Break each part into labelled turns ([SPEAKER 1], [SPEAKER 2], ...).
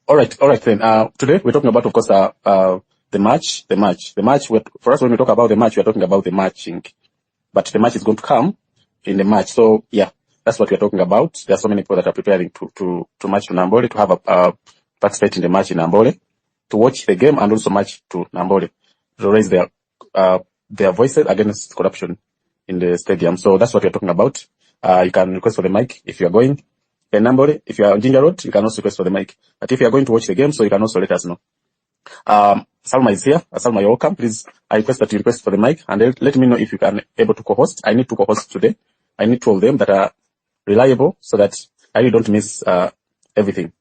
[SPEAKER 1] All right then. Today we're talking about, of course, the match. For us, when we talk about the match, we're talking about the matching, but the match is going to come in the match. So yeah, that's what we're talking about. There are so many people that are preparing to match to Namboole, to have a participate in the match in Namboole, to watch the game and also match to Namboole, to raise their voices against corruption in the stadium. So that's what we're talking about. You can request for the mic if you are going. In Namboole, if you are on Ginger Road, you can also request for the mic. But if you are going to watch the game, so you can also let us know. Salma is here. Salma, you're welcome. Please, I request that you request for the mic and let me know if you can able to co-host. I need 2 co-hosts today. I need 2 of them that are reliable so that I really don't miss everything.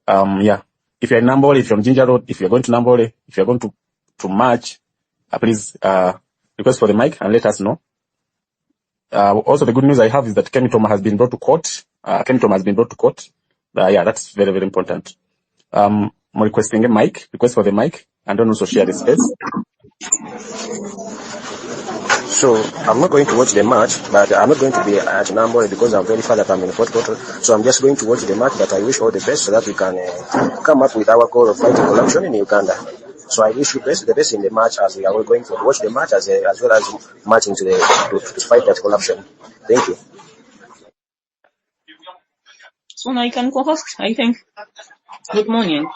[SPEAKER 1] Yeah. If you're in Namboole, if you're on Ginger Road, if you're going to Namboole, if you're going to match, please request for the mic and let us know. Also, the good news I have is that Kemitoma has been brought to court. Yeah, that's very, very important. I'm requesting a mic, request for the mic, and don't also share the space.
[SPEAKER 2] So I'm not going to watch the match, but I'm not going to be at Namboole because I'm very far that I'm in Port Portal. So I'm just going to watch the match, but I wish all the best so that we can come up with our goal of fighting corruption in Uganda. So I wish you the best in the match as we are all going to watch the match as well as marching to fight that corruption. Thank you.
[SPEAKER 3] So now you can co-host, I think. Good morning.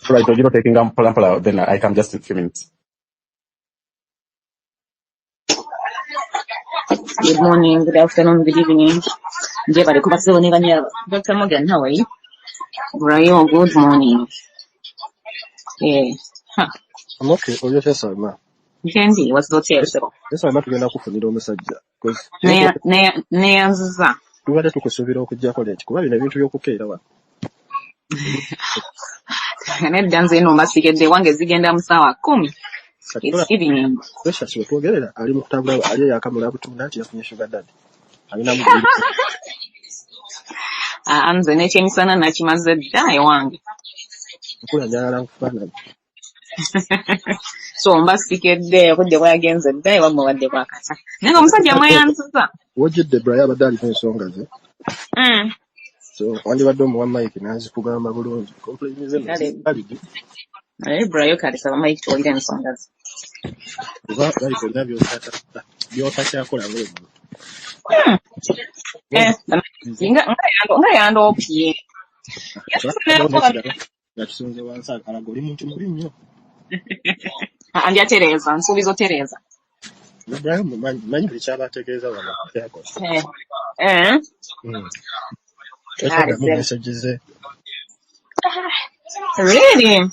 [SPEAKER 1] Right, so you're taking Palampola, then I come just in a few minutes.
[SPEAKER 3] Good morning, good afternoon, good evening. Dr. Morgan, how are you? Brian, good morning. Yeah. Huh.
[SPEAKER 4] I'm okay. Oyo Salma.
[SPEAKER 3] Kendi, what's the tell so?
[SPEAKER 4] Yes, I'm not going to kufunira omusajja because
[SPEAKER 3] neyanziza.
[SPEAKER 4] Tubadde tukusuubira okujjako leeti kuba bino ebintu by'okukeera wa.
[SPEAKER 3] Nedda nze eno mbasikedde wange zigenda mu ssaawa 10. It's evening.
[SPEAKER 4] Precious wetwogerera ali mu kutabula ali yakamula butunda nti yafunye sugar daddy. Alina mu
[SPEAKER 3] nze n'ekyemisana nakimaze dda ewange.
[SPEAKER 4] nkula njagala nkufaanana.
[SPEAKER 3] So mbasikedde okudde bwagenze dda ewa muwadde bwakasa. Naye omusajja mweyanziza.
[SPEAKER 4] Wojjidde Brian abadde aliko ensonga ze. So wandibadde omuwa Mike n'azikugamba bulungi. Complain ze nalidi.
[SPEAKER 3] Naye Brian kati saba Mike tuwulire ensonga ze.
[SPEAKER 4] Kuba Mike olina by'otakyakola ng'omuntu.
[SPEAKER 3] Nga yandoopye.
[SPEAKER 4] Yakisunze wansi akalaga oli muntu mubi nnyo.
[SPEAKER 3] Andi atereeza, nsuubiza otereeza.
[SPEAKER 4] Ibrahim manyi buli kyaba ategeeza wano kyakola. Messages.
[SPEAKER 3] Really?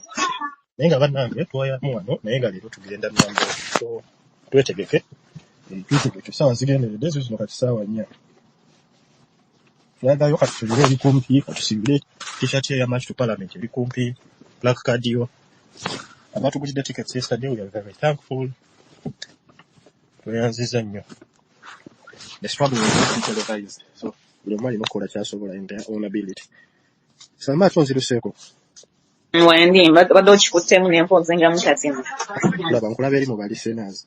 [SPEAKER 4] Naye nga bannange twayamu wano naye nga leero tugenda Namboole. So twetegeke. Twetegeke ssaawa zigenderedde zino kati ssaawa 4. Tuyagayo kati tulire eri kumpi, katusibire t-shirt ya March to Parliament eri kumpi, black card yo. Abatugulidde tickets yesterday, we are very thankful. Tweyanziza nnyo. The struggle was televised. So buli omu alina okukola ky'asobola in their own ability. Salma tonziruseeko.
[SPEAKER 3] Wendi badde okikuttemu n'empoze nga mutatima.
[SPEAKER 4] Laba nkulaba eri mu balisteners.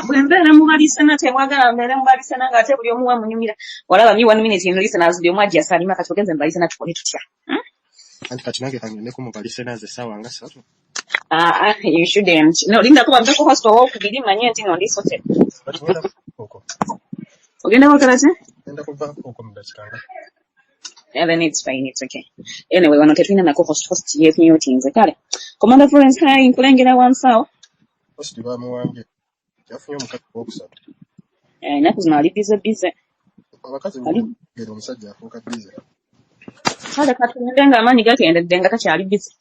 [SPEAKER 3] Bwembeera mu balisena tebwagala mbeere mu balisena ng'ate buli omu wamunyumira. Walaba mi 1 minute in listeners buli omu ajja salima kati ogenze mu balisena tukole tutya.
[SPEAKER 4] Anti kati nange kanyoneko mu balisteners essaawa nga 3.
[SPEAKER 3] You shouldn't. No, linda kuba mpeko host owokubiri manye nti no ndisote. Ogenda wakala ki?
[SPEAKER 4] Ngenda kuva okwo mu dakika nga.
[SPEAKER 3] Yeah, then it's fine, it's okay. Anyway, wano tetulina nako host yeetinze kale. Commander Florence Kai nkulengera wansawo.
[SPEAKER 4] Host bamuwambye. Yafunye omukaka owokusatu.
[SPEAKER 3] Ennaku zino ali bize.
[SPEAKER 4] Abakazi ngero omusajja afuuka bize.
[SPEAKER 3] Kale katulinde nga amaanyi gakendedde nga takyali bize.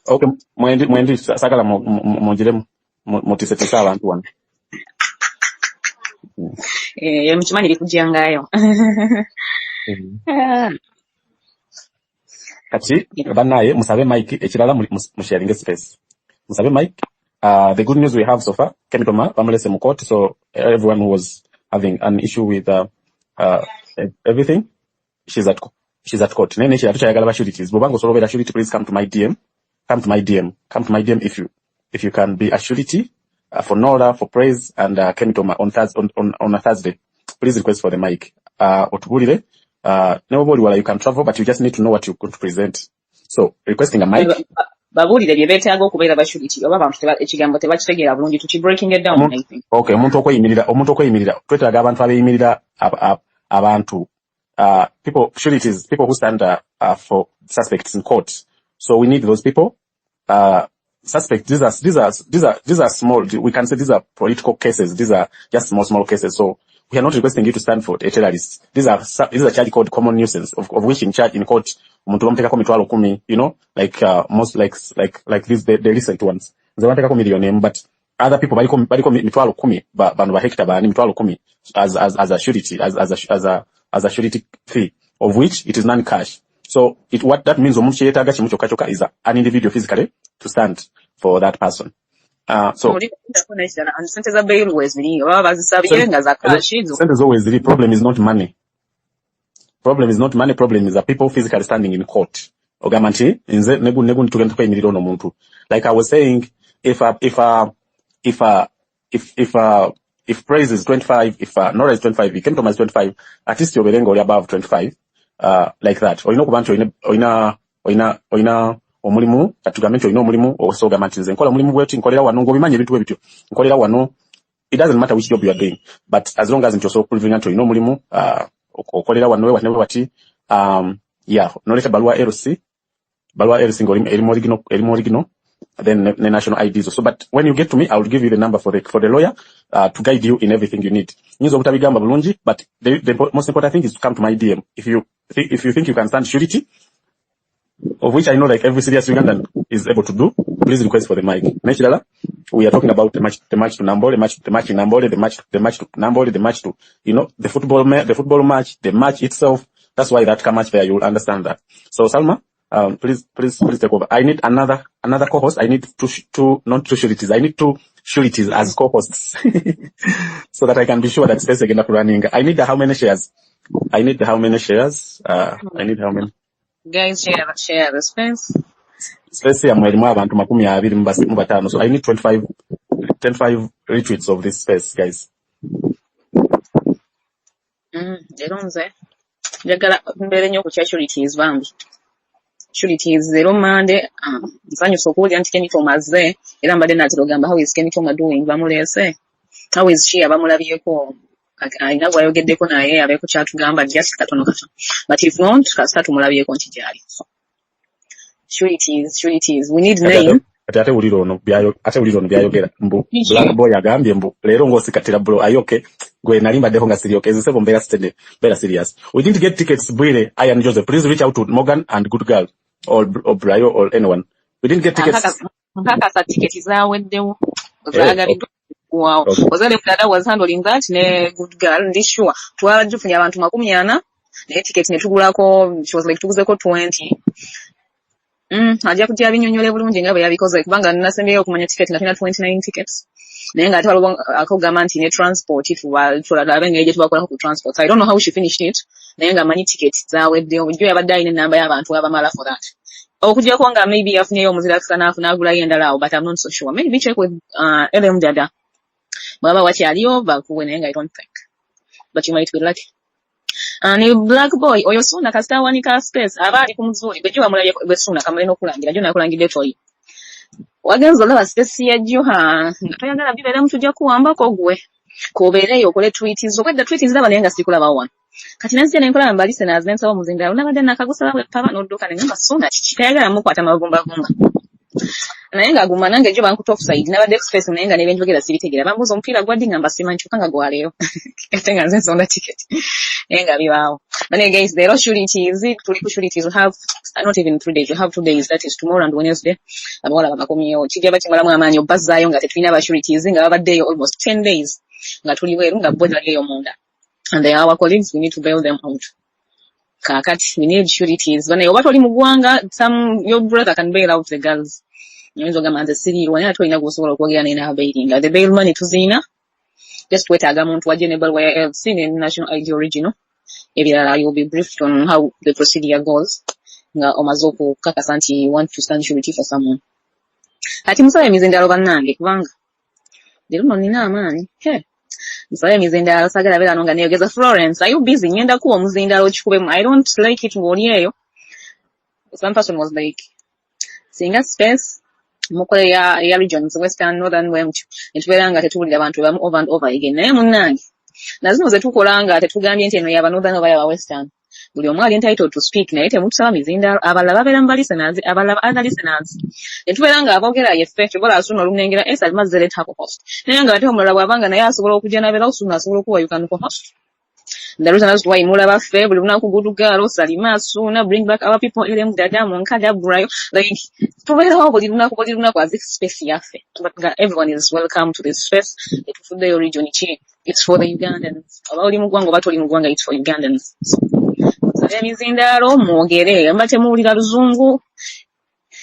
[SPEAKER 1] Okay, mwendi sagala mugiremu mutisetiisa abantu wano.
[SPEAKER 3] Mukimanyi likujjangayo.
[SPEAKER 1] Kati bannaye musabe Mike ekirala mu sharing space. Musabe Mike. The good news we have so far, Kemitoma bamulese mu court, so everyone who was having an issue with everything, she's at court. Nene ekirala tukyayagala bashurities. Bobanga osolobera surety, please come to my DM. Come to my DM if you can be a surety for Nora, for Praise and Kemitoma on a Thursday. Please request for the mic. Otubulire nobody while you can travel, but you just need to know what you're going to present. So requesting a mic.
[SPEAKER 3] Babuulire bye beetaaga okubeera bashuliiti oba abantu ekigambo tebakitegeera bulungi tuki breaking it down I think.
[SPEAKER 1] Okay, omuntu okweyimirira twetaaga abantu abeeyimirira abantu people sureties, people who stand for suspects in court. So we need those people. Suspects, these are small, we can say these are political cases, these are just small cases. So we are not requesting you to stand for a terrorist. These are charge called common nuisance, of which in court, you know, like most like these the recent ones. Zawanteka million name, but other people bariko mitwalo 10 banu ba hectare bani mitwalo 10 as a surety, as a surety fee, of which it is non-cash. So what that means omuntu yetaga chimu choka is an individual physically to stand for that person. So
[SPEAKER 3] and sente za bail always ni baba bazisabye nga za cash izo.
[SPEAKER 1] Sente is always the problem is not money. Problem is not money, problem is the people physically standing in court. Ogamanti inze negu tugenda kweyimirira ono muntu. Like I was saying, if praise is 25, if Nora is 25, if Kentoma is 25, at least you're berengo above 25, like that. Or you know kubantu oina omulimu katugamenti oina omulimu osoga mantinze nkola omulimu bwetu nkolera wano ngobimanye ebintu ebityo nkolera wano. It doesn't matter which job you are doing, but as long as you're so proving that oina omulimu okolera wano we wati yeah noleta balua LC ngoli elimo original then the national IDs also. But when you get to me, I will give you the number for the lawyer to guide you in everything you need. Nyizo butabigamba bulungi, but the most important thing is to come to my DM if you think you can stand surety, of which I know like every serious Ugandan is able to do. Please request for the mic. Nechilala, we are talking about the match to Namboole, the match in Namboole, the match to Namboole, the match to, you know, the football match, the match itself. That's why that match there, you will understand that. So Salma, please take over. I need another co-host. I need not two sureties. I need two sureties as co-hosts so that I can be sure that space again up running. I need how many shares? I need how many?
[SPEAKER 3] Guys, share the space.
[SPEAKER 1] Space ya mwalimu abantu 25 so I need 25 retweets of this space, guys.
[SPEAKER 3] Eronze njagala mbere nyo ku sureties bambi sureties zero mande nsanyusa okuwulira nti Kenny Thomaze era mbadde natirogamba how is Kenny Thomaze doing bamulese how is she abamulabyeko ayina gwayogeddeko naye abeeko kyatugamba just katono but if not kasita tumulabyeko nti gyali sureties we need name
[SPEAKER 1] ate uliro ono byayogera mbu black boy agambye mbu lero ngosikatira bro ayoke gwe nalimba deho nga serioke ezisebo mbera stende mbera serious. We didn't get tickets Bwire Ian Joseph, please reach out to Morgan and Good Girl or Brayo or anyone. We didn't get tickets.
[SPEAKER 3] Nkaka tickets zaweddewo zaagalidwa. Wow. Ozale mdada was handling that ne Good Girl ndi sure twajufunye abantu 40 ne tickets ne tugulako she was like tuguzeko 20. Ajja kujja binyonyole bulungi nga bwe yabikoze kubanga nnasembeyo okumanya ticket nga 29 tickets. Naye nga ate waliwo akogamba nti ne transport tulalabe ng'eje tubakolako ku transport. So I don't know how she finished it. Naye nga manyi tickets zaweddeyo bujjo yabadde alina ennamba y'abantu abamala for that. Okugyako nga maybe yafunyeyo omuzira n'agulayo endala awo, but I'm not so sure. Maybe check with LM Dada. Bwaba wakyaliyo bakuwe naye nga I don't think. But you might be lucky. Ne black boy oyo Suna kasita wanika space aba ali ku Muzuuli bejjo bamulabye bwe Suna kamulina okulangira jjo nakulangidde toyi wagenza olaba space ya Joha nga toyagala bibeere mtu jja kuwambako gwe kobeereyo okole tweets okwedda tweets zaba naye nga sikulaba wano kati nansi nenkola mbali listeners nensaba omuzindalo nabadde nakagusaba bwe paba n'odduka ne ngamba Suna kiki tayagala mukwata mabumba naye nga aguma nange jjo bankuta offside nabadde express naye nga n'ebyenjogera sibitegera bambuza omupiira gwaddi ngamba simanyi kyokka nga gwaleero ate nga nze nsonda ticket naye nga bibaawo. But guys, there are sureties. Tuli ku sureties we have not even 3 days. We have 2 days. That is tomorrow and Wednesday. Abawala bamakomyewo kijaba kimalamu amaanyi obbazaayo nga tetulina ba sureties nga babaddeyo almost 10 days nga tuli weeru nga bo taliyo munda. And they are our colleagues. We need to bail them out. Kakati we need sureties. Bana oba toli mu ggwanga, your brother can bail out the girls. Nyinzo gamba nze siriirwa naye tulina kusobola okwogera naye bailing. The bail money tuzina. Just wetaaga muntu wa General where seen in national ID original. Ebirala you will be briefed on how the procedure goes. Nga omazoku kakasa nti you want to stand surety for someone. Ati musabe mizindalo bannange kubanga. Leero nina amaanyi. Nsabe emizindaalo sagala beera nga neeyogeza Florence, are you busy? Ngenda kuwa omuzindaalo okikubemu. I don't like it ng'oli eyo. Some person was like, singa space mukole ya regions western northern bwemutyo netubeera nga tetuwulira abantu bebamu over and over again. Naye munnange nazino ze tukola nga tetugambye nti eno yaba northern oba yaba western, buli omu ali entitled to speak, naye temutusaba mizindaalo. Abalala babeera mu listeners, abalala other listeners. Netubeera nga aboogera yeffe tukola asuna olunengera esa alimaze let her host, naye nga ate omulala bw'abanga naye asobola okujja nabeera osuna asobola okuwa you can host. The reason as to why imula baffe buli lunaku gudugalo salima asuna bring back our people elem dada munkada brayo, like tubeerawo buli lunaku as if space yaffe, but everyone is welcome to this space. Etufudde yo region ki, it's for the Ugandans. Oba oli mu ggwanga oba toli mu ggwanga, it's for Ugandans. Sabe emizindaalo mwogere, amba temuwulira luzungu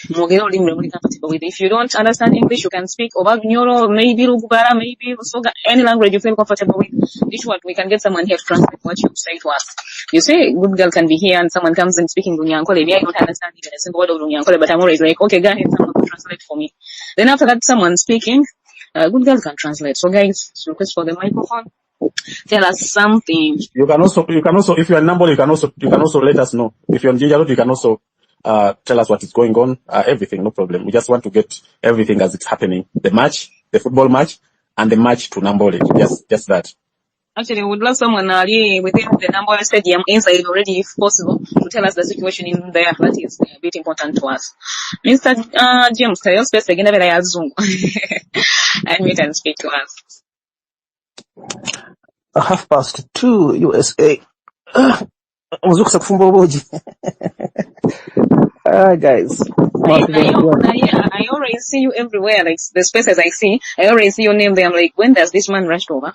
[SPEAKER 3] mwogere olulimi lwe muli comfortable with. If you don't understand English, you can speak oba Nyoro, maybe Lugubara, maybe Busoga, any language you feel comfortable with. This one, we can get someone here to translate what you say to us. You say, good girl can be here, and someone comes and speaking Lunyankole. Maybe I don't understand even a single word of Lunyankole, but I'm always like, okay, go ahead, someone will translate for me. Then after that, someone speaking, good girl can translate. So guys, request for the microphone. Tell us something.
[SPEAKER 1] You can also, if you're in Namboole, you can also let us know. If you're in Jinja Road, you can also tell us what is going on, everything, no problem. We just want to get everything as it's happening. The match, the football match, and the match to Namboole. Just that.
[SPEAKER 3] Actually, we would love someone within the Namboole Stadium inside already, if possible, to tell us the situation in there. That is a bit important to us. Mr. James, can you space again via Zoom and meet and speak to us?
[SPEAKER 2] 2:30 USA. Muzukisa kufumba oboji. Guys.
[SPEAKER 3] I already see you everywhere, like the spaces I see. I already see your name there. I'm like, when does this man rush over?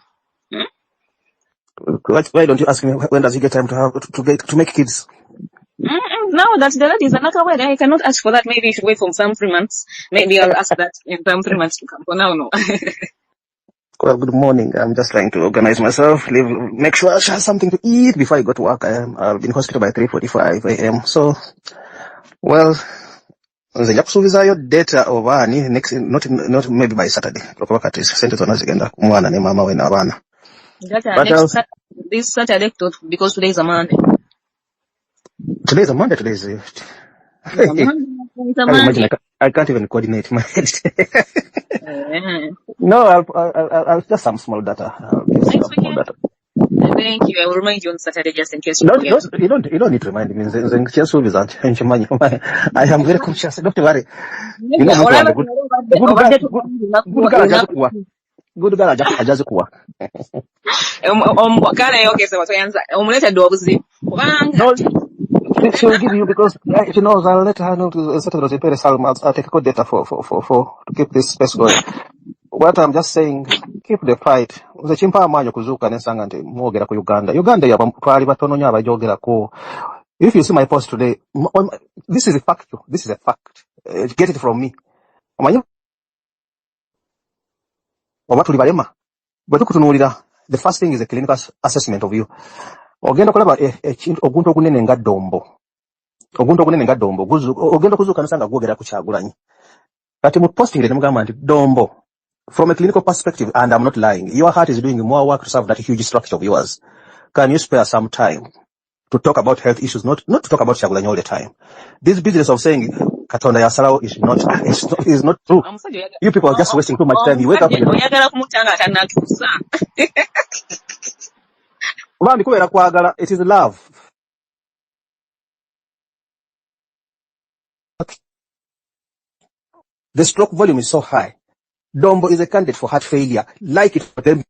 [SPEAKER 2] Why don't you ask me when does he get time to make kids?
[SPEAKER 3] Now that the lady is another way, I cannot ask for that. Maybe you should wait for some 3 months. Maybe I'll ask that in some 3 months to come. For now, no.
[SPEAKER 2] Well, good morning. I'm just trying to organize myself, make sure I have something to eat before I go to work. I'll be in hospital by 3:45 a.m. So, well, nze nja kusuubizayo data oba next, not maybe by Saturday. Wakati sente zonna zigenda ku mwana ne mama we n'abaana.
[SPEAKER 3] This Saturday, because today is a Monday.
[SPEAKER 2] Today is a Monday. Today is imagine I can't even coordinate my head. No, I'll just some small data. Small data.
[SPEAKER 3] Thank you. I will remind you on Saturday just in case you
[SPEAKER 2] forget. You don't need to remind me. I am very conscious. Don't worry. You know, good girl ajaze kuwa. She will give you, because she knows I'll let her know to Saturday I'll take good data for to keep this space going. What I'm just saying, keep the fight. The chimpa amanyo kuzuka nesanga nti mwogera ku Uganda. Uganda yaba twali batono nya abajogera ko. If you see my post today, this is a fact. This is a fact. Get it from me. Omanyi oba tuli balema. Bwe tukutunulira, the first thing is a clinical assessment of you. Ogenda kulaba ekintu oguntu ogunene nga dombo. Ogenda kuzuka nasanga gwogera ku Kyagulanyi. Kati mu posting ne mugamba nti dombo. From a clinical perspective, and I'm not lying, your heart is doing more work to serve that huge structure of yours. Can you spare some time to talk about health issues, not to talk about Kyagulanyi all the time? This business of saying Katonda Yasalawo is not true. You people are just wasting too much time. You wake up and it is love. The stroke volume is so high. Dombo is a candidate for heart failure. Like it for them.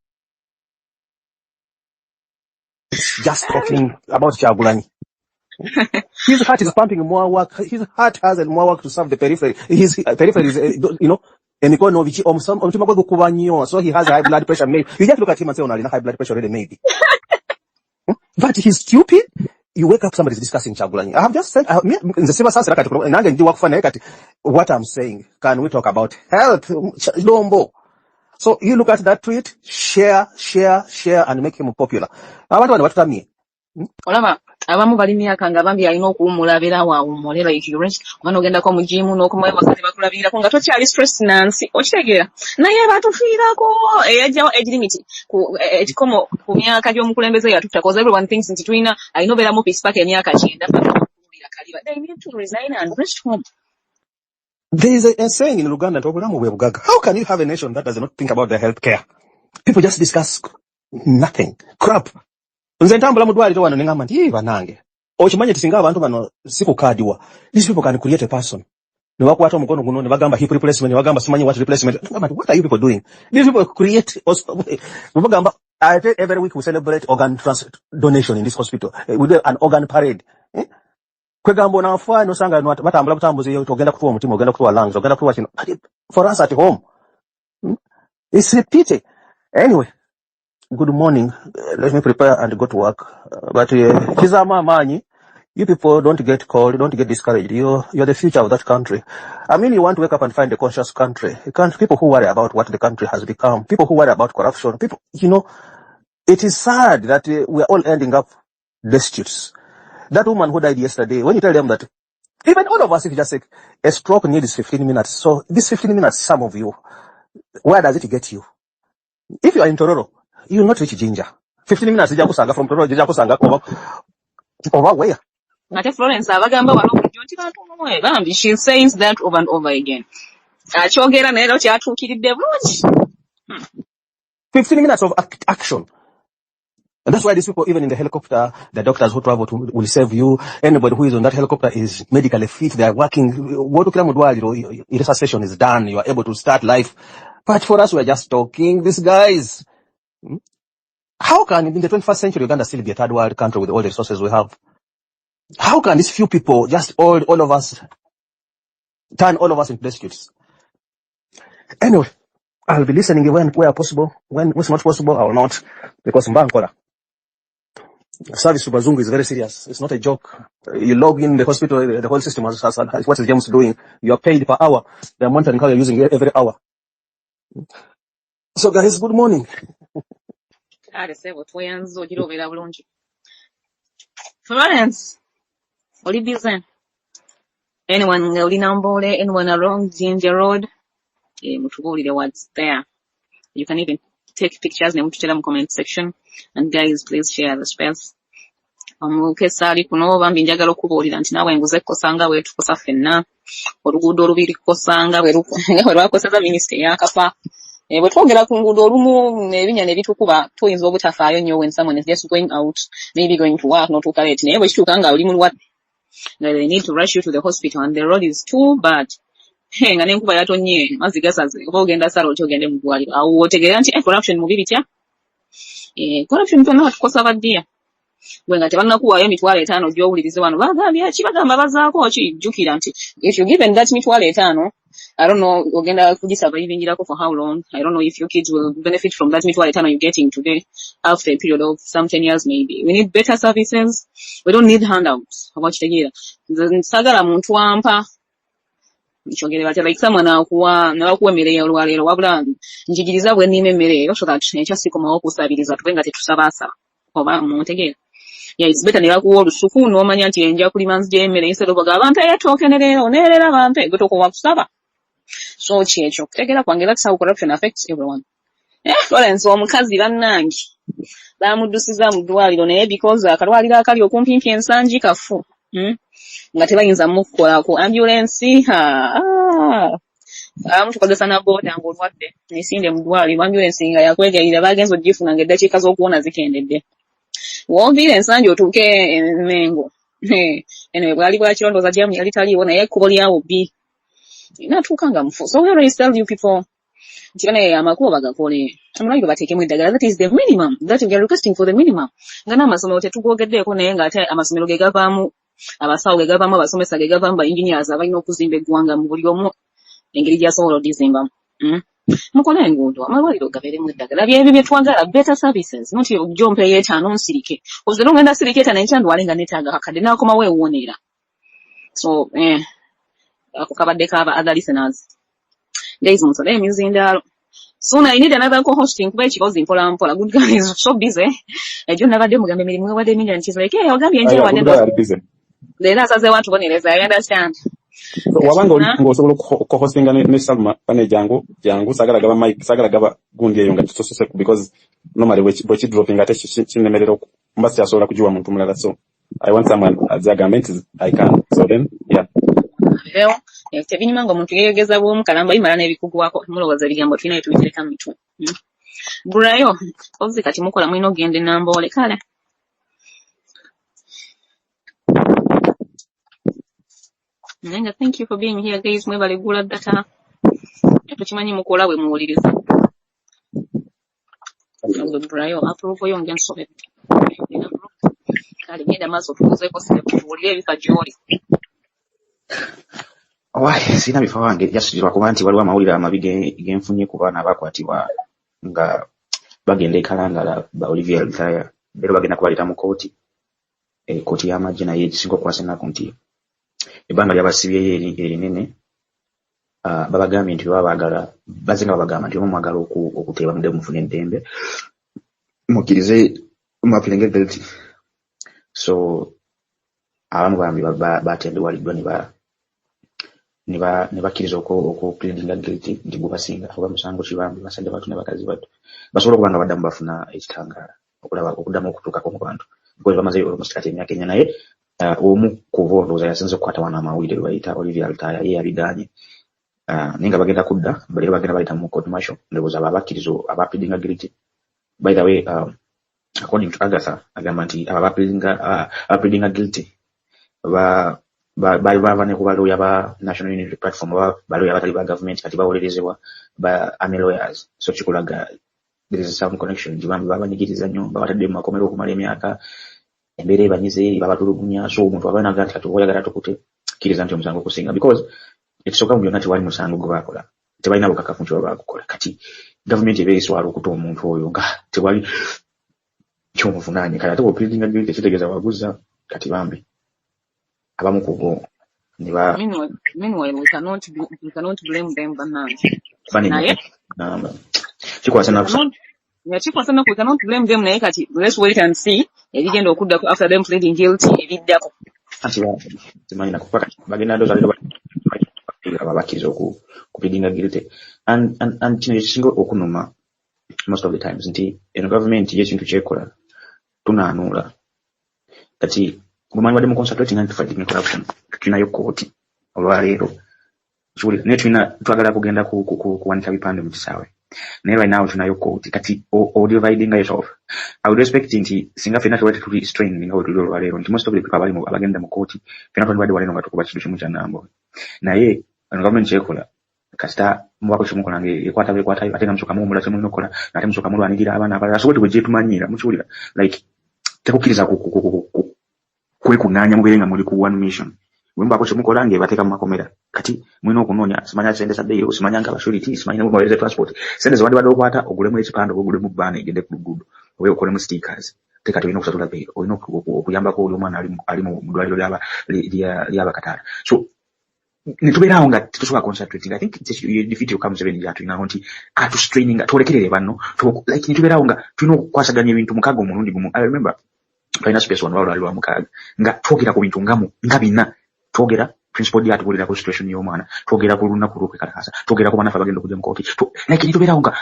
[SPEAKER 2] Just talking about Kyagulanyi. His heart is pumping more work. His heart has more work to serve the periphery. His periphery is, so he has high blood pressure. Maybe you just look at him and say, "Oh, high blood pressure already, maybe." But he's stupid. You wake up, somebody's discussing Kyagulanyi. I have just said, what I'm saying. Can we talk about health? Dombo. So you look at that tweet, share, and make him popular. I want to know what that means.
[SPEAKER 3] abamu bali myaka nga bambi alina okuwumulabira waawumule like you rest kubanga ogendako mu gym n'okumayo bakale bakulabirako nga tokyali stress nansi okitegeera naye batufiirako eyajjawo age limit ekikomo ku myaka gy'omukulembeze yatutta cause everyone thinks nti tulina alina obeeramu peace park emyaka 9 kaliba they need to resign and rest home.
[SPEAKER 5] There is a saying in Uganda, how can you have a nation that does not think about their health care? People just discuss nothing. Crap. Nze ntambula mu ddwaliro wano ne ngamba nti banange okimanyi tisinga abantu bano sikukadiwa. These people can create a person. Ne bakwata omukono guno ne bagamba hip replacement, ne bagamba simanyi what replacement. What are you people doing? These people create bagamba every week we celebrate organ donation in this hospital. We do an organ parade. Kwegamba onafa nosanga batambula butambuzi ogenda kutuwa omutima ogenda kutuwa lungs ogenda kutuwa kino. For us at home, it's a pity. Anyway, good morning. Let me prepare and go to work. But kizama manyi, you people don't get cold, don't get discouraged. You're the future of that country. I mean, you want to wake up and find a conscious country. People who worry about what the country has become, people who worry about corruption, people, it is sad that we are all ending up destitute. That woman who died yesterday, when you tell them that, even all of us, if you just say, a stroke needs 15 minutes. So this 15 minutes, some of you, where does it get you? If you are in Tororo, you will not reach Jinja. 15 minutes, Jakusanga from Tororo, Jakusanga over where?
[SPEAKER 3] Florence, she says that over and over again.
[SPEAKER 5] 15 minutes of action. And that's why these people, even in the helicopter, the doctors who travel will save you. Anybody who is on that helicopter is medically fit. They are working. Resuscitation is done. You are able to start life. But for us, we are just talking. These guys. How can, in the 21st century, Uganda still be a third world country with all the resources we have? How can these few people, just all of us, turn all of us into destitutes? Anyway, I'll be listening where possible. When it's not possible, I will not. Because Mbankola. Service to Bazungu is very serious. It's not a joke. You log in the hospital, the whole system has what is James doing. You are paid per hour. They are monitoring how you're using every hour. So guys, good morning.
[SPEAKER 3] Florence, oli busy? Anyone oli Namboole, anyone around Ginger Road? Mutubulire what's there. You can even take pictures and put them in the comment section. And guys, please share the space. Kessali kuno bambi njagala okubuulira nti naawe nguze kkosanga weetukosa ffenna oluguudo olubiri kkosanga bwe lwakoseza minisita eyakafa bwe twogera ku nguudo olumu ebinya ne bitukuba tuyinza obutafaayo nnyo when someone is just going out maybe going to work n'otuuka late naye bwe kituuka nga oli mulwadde they need to rush you to the hospital and the road is too bad nga n'enkuba yatonnye mazzi gasaze oba ogenda sala oti ogende mu ddwaliro awo otegeera nti corruption mubi bitya corruption tonna batukosa baddiya gwe nga tebannakuwaayo emitwalo 5 gy'owulirize wano bagambye ki bagamba bazaako ki jjukira nti if you given that mitwalo 5 I don't know ogenda kugisurvivingirako for how long. I don't know if your kids will benefit from that mitwalo 5 you're getting today after a period of some 10 years maybe. We need better services. We don't need handouts. Abakitegeera nsagala muntu ampa nchongere bati like someone nakuwa emmere y'olwaleero wabula njigiriza bwe nnima emmere eyo so that ekyasikomawo okusabiriza tubenga tetusabaasaba oba muntegeera. Yeah, it's better nirakuwa olusuku n'omanya nti enja kulima nzija emmere instead of abantu eyatooke nerera abantu gwe tokowa kusaba. So kyekyo kutegeera kwange that's how corruption affects everyone. Florence omukazi bannange bamuddusiza mu ddwaliro naye because akalwaliro akali okumpimpi ensangi kafu nga tebayinza mukukolako ambulance tukozesa na boda ng'olwadde nisinde mu ddwaliro ambulance nga yakwegayirira bagenza ogifuna ng'eddakiika z'okuwona zikendedde wonviire ensangi otuuke emengo anyway bwali bwakirondooza jamu yali taliiwo naye ekkubo lyawo bbi natuuka nga mufu. So we always tell you people nti bane amakubo bagakole amulayo bateekemu eddagala. That is the minimum that we are requesting for the minimum. Nga n'amasomero tetugogeddeeko naye ng'ate amasomero ge gavaamu abasawo ge gavaamu abasomesa ge gavaamu ba engineers abalina okuzimba eggwanga mu buli omu engeri gy'asobola odizimbamu. Mukole enguudo amalwaliro gabeeremu eddagala byebyo bye twagala better services not jompe yeetaano nsirike ozero ngenda sirike etaano ekyandwale nga neetaaga kakadde n'akomawo ewuwoneera. So ako kabadde kaba other listeners guys munsole emizindaalo Soon I need another co-hosting where she was in Pola. Good girl is so busy. I don't have a demo game anymore. What they mean, and she's like, hey, I'll give you
[SPEAKER 1] Yeah,
[SPEAKER 3] one.
[SPEAKER 1] good guy are busy.
[SPEAKER 3] The last as I want to go in, I understand.
[SPEAKER 1] So wabanga osobola co-hostinga ne Salma pane jangu sagala gaba mic sagala gaba gundi eyo nga tutosose because normally bwe dropping ate chinemerero mbasi asobola kujiwa muntu mulala, so I want someone as a government I can, so then yeah
[SPEAKER 3] leo tebinyuma ngo muntu yeyogeza bwo mukalamba imala nebikugwako mulowaza bigambo tulina tubitereka mitu burayo ozi kati mukola mwino gende Namboole kale. Nenga, thank you for being here guys. Mwebale gula data tukimanyi mukola bwe muwuliriza burayo approve yo ngen sobe kale genda maso tukuzeeko sile kuwulira ebika gyoli.
[SPEAKER 6] Sina bifo wange jasijirwa kuba nti waliwo amawulire amabi genfunye ku baana abakwatibwa nga bagenda e Kalangala ba Olivia Lutaya. Leero bagenda kubaleta mu kooti kooti y'amagye naye ekisinga okukwasanaku nti ebbanga lyabasibyeyo erinene babagambye nti babaagala bazenga babagamba nti omwagala okuteeba mudde mufune eddembe mukkirize mwapiringa guilty. So abamu bambi batendewaliddwa ne bakkiriza okupleadinga guilty nti gubasinga oba musango kibambi basajja batu ne bakazi batu basobola okuba nga baddamu bafuna ekitangaala okuddamu okutuukako mu bantu because bamaze almost kati emyaka enya naye omu ku bo ndowooza yasinze okukwata wana amawulire lwe bayita Olivia Lutaya ye yabigaanye naye nga bagenda kudda leero bagenda bayita mu court martial ndowooza ababakkiriza abapleadinga guilty. By the way according to Agatha agamba nti abapleadinga guilty bava ne ku balooya ba National Unity Platform balooya abatali ba government kati bawolerezebwa ba army lawyers, so kikulaga there is some connection jibambi babanyigiriza nnyo babatadde mu makomero okumala emyaka embeera ebanyize babatulugunya, so omuntu abaana agati kati oyagala tukute kkiriza nti omusango okusinga because ekisooka mu byonna tewali musango gwe bakola tebalina bukakafu nti baba bakukola kati government eba eswala okuta omuntu oyo nga tewali kyomuvunaanye kati ate opleadinga guilty kitegeeza waguza kati bambi abamu ku bo
[SPEAKER 3] Meanwhile, we cannot blame them, we cannot blame them naye kati let's wait and see ebigenda okuddako after them pleading guilty ebiddako
[SPEAKER 6] timanyi nakupaka bagenda ndoza lero babakkiriza okupleadinga guilty and kino ekisinga okunuma most of the times nti eno government yekintu kyekola tunaanuula kati bumanyi badde mu concentrating on fighting corruption tulinayo kooti olwaleero naye twagala kugenda kuwanika bipande mu kisaawe naye right now tulinayo kooti kati dividing yourself. I would expect nti singa fena tuwete tuli strained nga tuli olwaleero nti most of the people abagenda mu kooti fena twandibadde waleero nga tukuba kintu kimu kya Namboole naye government kyekola kasita mwako kimukola ekwata ate nga musooka muwumula kyemulina okukola ate musooka mulwanirira abaana abalala so bwe gyetumanyiira mukiwulira like tekukkiriza kwekuŋŋaanya mubeere nga muli ku one mission wembaako kyemukola ng'ebateeka mu makomera kati mulina okunoonya simanya sente za bbeeyi simanya nga abashuriti simanya mubaweereza transport sente ze wandibadde okwata ogulemu ekipande oba ogulemu bbaana egende ku luguudo oba okolemu stickers te kati olina okusatula bbeeyi olina okuyambako oli omwana ali mu ddwaliro ly'abakataala so netubeerawo nga tetusobola concentrating. I think defeat yokamu 7 gyatulinawo nti atustraining twolekerere banno like netubeerawo nga tulina okukwasaganya ebintu mukaaga omulundi gumu. I remember tulina space wano lwali lwa mukaaga nga twogera ku bintu nga bina twogera principal dia atubulira ku situation y'omwana twogera ku lunaku lw'okwekalakasa twogera ku banafu abagenda okujja mu kooti like netubeerawo nga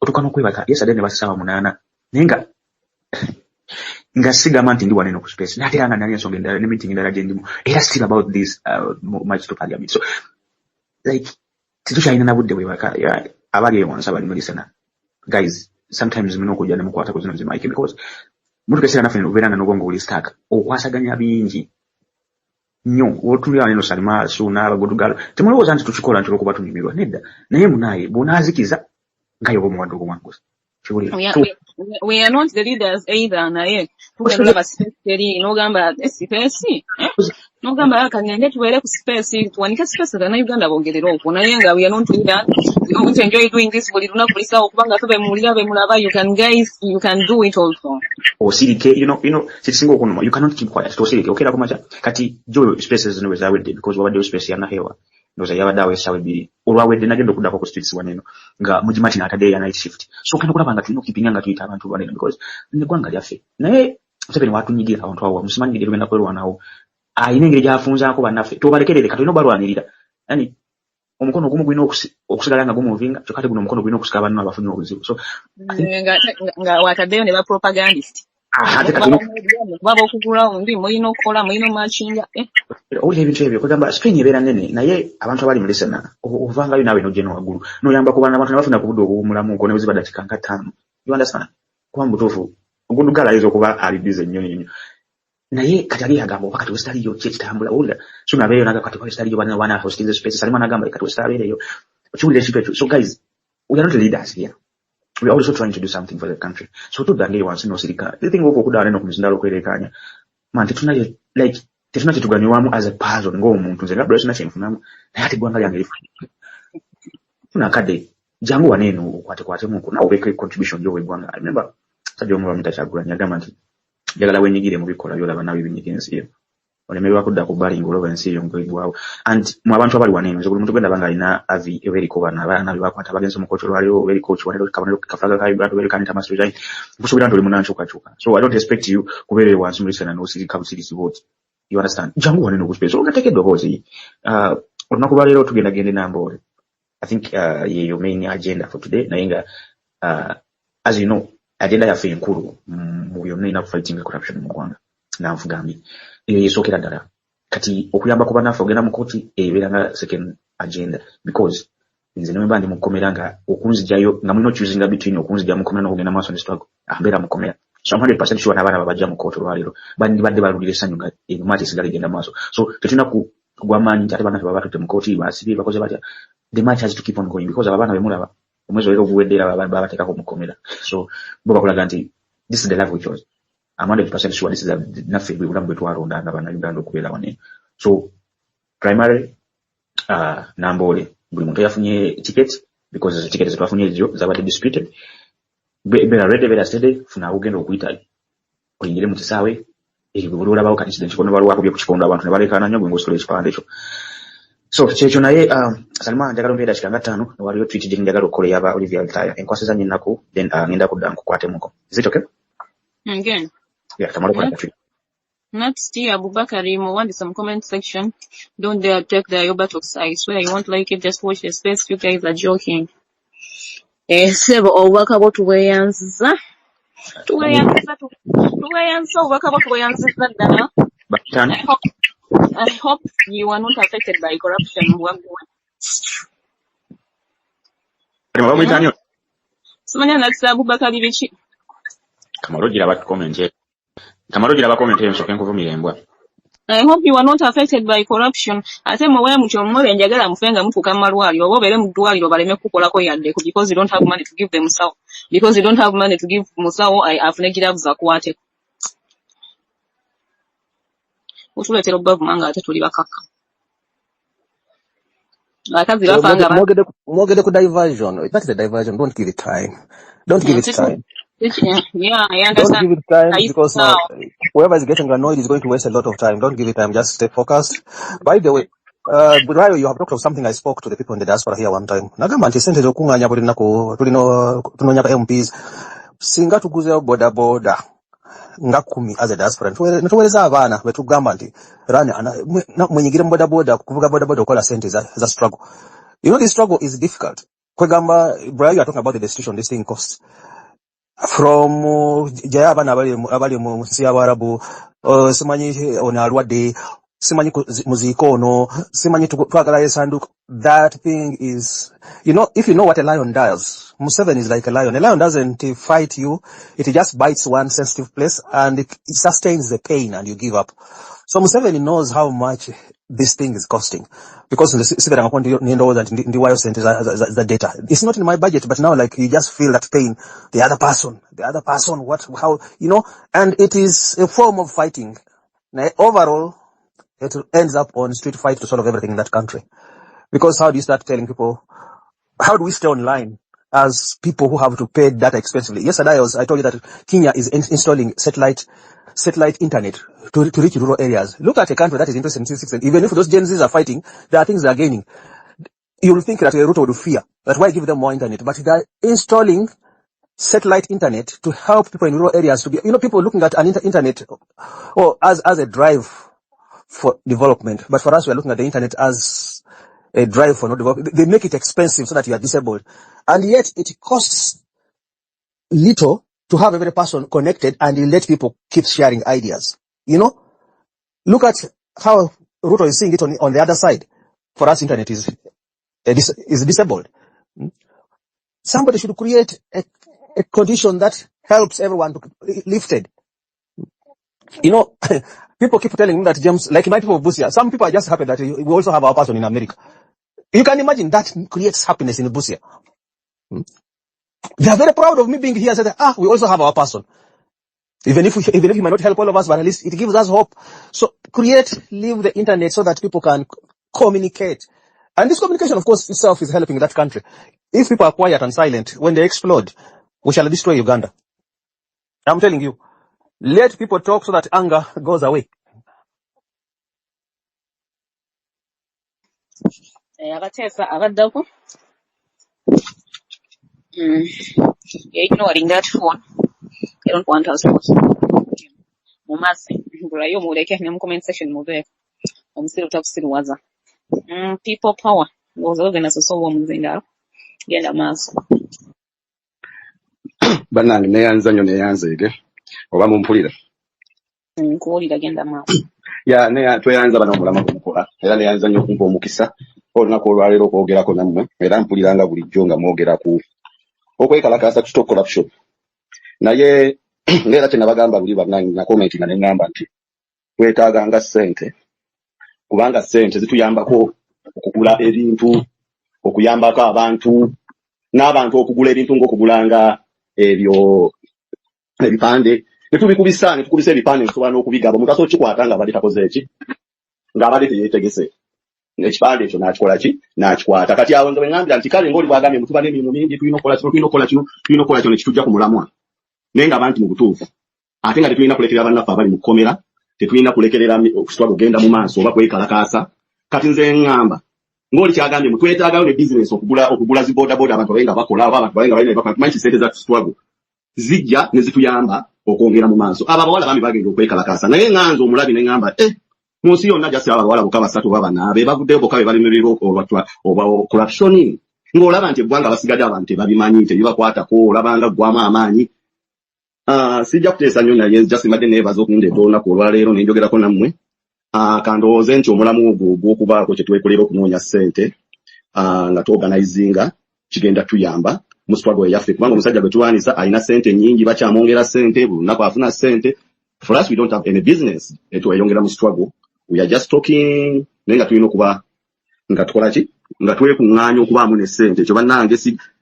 [SPEAKER 6] otuuka n'okwebaka yesterday ne basaawa 8 naye nga sigamba nti ndi waneno ku space naye era nga nali ensonga endala ne meeting endala gye ndimu era still about this much to parliament so like titukyalina na budde bwebaka abali eyo wansi abali mulisana guys sometimes mulina okujja ne mukwata ku zino zimike because mutukesera naffe obeera nga n'obwongo buli stack okwasaganya bingi nnyo otulira neno Salima Suuna abagodugalo temulowooza nti tukikola nti olwokuba tunyumirwa nedda naye munaaye bw'onaazikiza nga yoba omuwadde ogumwanguza
[SPEAKER 3] we are not the leaders either naye tugenda ba space n'ogamba space n'ogamba akagende tubeere ku space tuwanike space za Uganda bongerera okwo naye nga we are not leaders. We don't enjoy doing this buli lunaku lisawo kubanga tube mulira be mulaba you can do it also.
[SPEAKER 6] Osirike you know sisingo okunuma you cannot keep quiet tosirike okera kumacha kati joy spaces no wezawedde because wabadde space yana hewa ndoza yabaddawo essaawa ebbiri olwawedde nagenda okuddako ku streets waneno nga mugimati n'ataddeyo ya night shift so kenda kulaba nga tulina okipinga nga tuyita abantu baneno because neggwanga lyaffe naye Museveni watunyigira abantu awo musimanyi ngeri tugenda kwerwanawo ayina engeri gyafunzaako bannaffe tobalekerere katolina obalwanirira yani omukono ogumu gulina okusigala nga gumuvinga kyokka ate guno omukono gulina okusika banno abafunye obuzibu so
[SPEAKER 3] nga wataddeyo ne bapropagandist baba okugula ndi mulina okukola mulina omakinga
[SPEAKER 6] owulira ebintu ebyo kugamba Spain ebeera nene naye abantu abali mu lesena ovangayo naawe nojja no waggulu noyamba ku baana abantu nebafuna ku budde obuwumulamu nko ne bwe ziba dakiika nka 5 you understand kuba mu butuufu ogundugaala ayinza okuba alibize nnyo naye kati ali agamba oba kati wesitaliyo kyekitambula owulira so nabeeyo naga kati wesitaliyo wana hostinze space salima nagamba kati wesitabeereyo okiwulira ekintu ekyo so guys we are not leaders here. We are also trying to do something for the country. So to that day once no sirika. The thing go kuda neno kumizindalo kwerekanya. Man tetuna like tetuna kituganywamu as a person ngo omuntu nze ngabula sina kyenfunamu. Naye ati gwanga lyange lifu. Tuna kade jangu waneno kwate mungu na obeke contribution yo wegwanga. I remember sajo mu bamita kyagulanya gamba nti jagala wenyigire mu bikola yola bana bibinyigensi yo. Olemerwa kudda ku bali ngolo bensi yo ngwegwawo and mu abantu abali wanene nzo buli muntu gwenda banga ina avi eberiko bana bana bibakwata bagenze mu coach lwalio beri coach wanelo kabonero kafaga kai brand beri kanita master design kusubira ndo limu nanchuka so I don't expect you kubere wansi muri sana no siri kabusiri vote you understand jangu waneno ku space ongateke dobozi onakuba lero tugenda gende Namboole I think your main agenda for today nainga as you know agenda ya fe nkuru mu byonna ina fighting corruption mu Rwanda na mfugambi yesokera ddala kati okuyamba kuba naffe ogenda mu koti ebeera nga second agenda because nze nemba ndi mukomera nga okunzijayo nga mulina choosing between okunzija mukomera n'okugenda maaso ne struggle ambeera mukomera so 100% sure n'abaana babajja mu koti olwaleero badde balulira essanyu nga emati esigala egenda maaso so tetulina kugwamaanyi nti ate bannaffe baba batutte mu koti basibye bakoze batya the match has to keep on going because abaana bemulaba omwezi olero oguwedde era babateekako mukomera so bo bakulaga nti this is the life we chose. I'm 100% sure this is nothing we would have to around and Uganda kubela wane. So primarily Namboole buli muntu yafunye ticket because the ticket zitwafunye ejo zabadde disputed bera ready bera steady funa ugenda okuyita oyingire mu kisaawe ebibulula bawo kati incident kono balwa kubye kukikonda abantu ne balekana nnyo ngo sole ekipande ekyo so kyekyo naye Salma njagala mbeda kikanga 5 waliyo tweet je njagala okole yaba Olivia Altaya enkwasa za nyinaku then ngenda kudda nkukwate muko is it okay
[SPEAKER 3] again
[SPEAKER 6] yeah tamalo kwa tweet
[SPEAKER 3] next year Abubakar mo want some comment section don't dare take the Yobatok's I swear you won't like it just watch the space you guys are joking sebo obubaka bwo tuweyanza obubaka bwo tuweyanza ddala I hope you are not affected by corruption simanya next Abubakar biki
[SPEAKER 6] Kamarogira ba comment ensoke nkuvumira embwa
[SPEAKER 3] I hope you are not affected by corruption. Ate mwe mutyo mmole njagala mufenga mufuka malwali oba obere mu ddwaliro baleme kukolako yadde because you don't have money to give them musawo because you don't have money to give musawo afune gloves akwate otuletera obbavu nga ate tuli bakaka akazi bafanga
[SPEAKER 5] mwogede ku diversion that is a diversion don't give it time
[SPEAKER 3] yeah I understand
[SPEAKER 5] don't give it time because now whoever is getting annoyed is going to waste a lot of time. Don't give it time, just stay focused. By the way, Burayo, you have talked of something I spoke to the people in the diaspora here one time. Nagamba nti sente zokunganya buli nako tunonya MPs singa tuguze boda nga 10 as a diaspora tuweleza abaana betugamba nti rani mwenyigire boda kuvuga boda okola sente za struggle. You know this struggle is difficult. Kwegamba Burayo, you are talking about the destitution this thing costs. From jaya abana abali mu nsi y'Abarabu simanyi ono alwadde simanyi muziko ono simanyi twagala esanduku that thing is if you know what a lion does Museveni is like a lion doesn't fight you, it just bites one sensitive place and it sustains the pain and you give up. So Museveni knows how much this thing is costing because the data it's not in my budget, but now like you just feel that pain, the other person how and it is a form of fighting. Now, overall it ends up on street fight to solve everything in that country, because how do you start telling people, how do we stay online as people who have to pay data expensively. Yesterday I told you that Kenya is installing satellite internet to reach rural areas. Look at a country that is interested in statistics, and even if those Gen Zs are fighting, there are things they are gaining. You will think that Ruto would fear that why give them more internet, but they are installing satellite internet to help people in rural areas to be, people looking at an internet or as a drive for development. But for us, we are looking at the internet as a drive for not development. They make it expensive so that you are disabled. And yet it costs little to have every person connected, and you let people keep sharing ideas. Look at how Ruto is seeing it on the other side. For us, internet is disabled. Somebody should create a condition that helps everyone to be lifted. People keep telling me that, James, like my people of Busia, some people are just happy that we also have our person in America. You can imagine that creates happiness in Busia. They are very proud of me being here and say that, we also have our person. Even if he might not help all of us, but at least it gives us hope. So leave the internet so that people can communicate. And this communication, of course, itself is helping that country. If people are quiet and silent, when they explode, we shall destroy Uganda. I'm telling you, let people talk so that anger goes away.
[SPEAKER 3] abaddako ignoring that phone. I don't want us to mumase ngulayo muleke ne mu comment section mube omusiru takusiruwaza. People power ngoza ogenda sosowa omuzindalo genda maaso
[SPEAKER 1] Bannange neyanzeege oba mumpulira.
[SPEAKER 3] Nkuwulira genda maaso.
[SPEAKER 1] Tweyanza bano omulama gumukola era neyanza nnyo okumpa omukisa olunaku olwaleero okwogerako nammwe era mpuliranga bulijjo nga mwogera ku okwekalakaasa ku corruption. Naye ng'era kye nabagamba buli bannange na comment nga ne ngamba nti twetaaganga ssente, kubanga ssente zituyambako okugula ebintu, okuyambako abantu, n'abantu okugula ebintu ng'okugulanga ebyo ebipande. Netubikubisa ebipande nsobola n'okubigaba omuntu asobola kikwata nga abadde takoze eki, ng'abadde teyeetegese. Ekipande ekyo n'akikola ki? N'akikwata. Kati awo nga bwe ŋŋambira nti kale ng'oli bwagambye mutuba n'emirimu mingi, tulina okukola kino ne kitujja ku mulamwa. Naye ng'aba nti mu butuufu ate nga tetulina kulekerera bannaffe abali mu kkomera, tetulina kulekerera okusitwala kugenda mu maaso oba kwekalakaasa. Kati nze ŋŋamba ng'oli kyagambye twetaagayo ne bizinesi okugula zi bodaboda abantu babe nga bakola oba abantu babe nga balina ebibakola. Tumanyi ssente za struggle zijja ne zituyamba okwongera mu maaso. Abo abawala bambi bagenda okwekalakaasa, naye ŋŋanze omulabi ne ŋŋamba mu nsi yonna jasi abawala bokka basatu oba bana be baguddeyo bokka be balemererwa oba corruption, ng'olaba nti eggwanga basigadde abantu tebabimanyi, tebibakwatako, olabanga ggwamu amaanyi. Sijja kuteesa nnyo naye jasi mbadde neebaza okundeeta olunaku olwaleero ne njogerako nammwe. Kandowooze nti omulamu ogwo ogw'okubaako kye twekolera okunoonya ssente nga tuorganizinga kigenda tuyamba mu struggle yaffe, kubanga omusajja gwe tulwanisa alina ssente nnyingi, bakyamwongera ssente, buli lunaku afuna ssente. For us, we don't have any business etweyongera mu struggle. We are just talking, naye nga tulina okuba nga tukola ki, nga twekuŋŋaanya okubaamu ne ssente. Ekyo bannange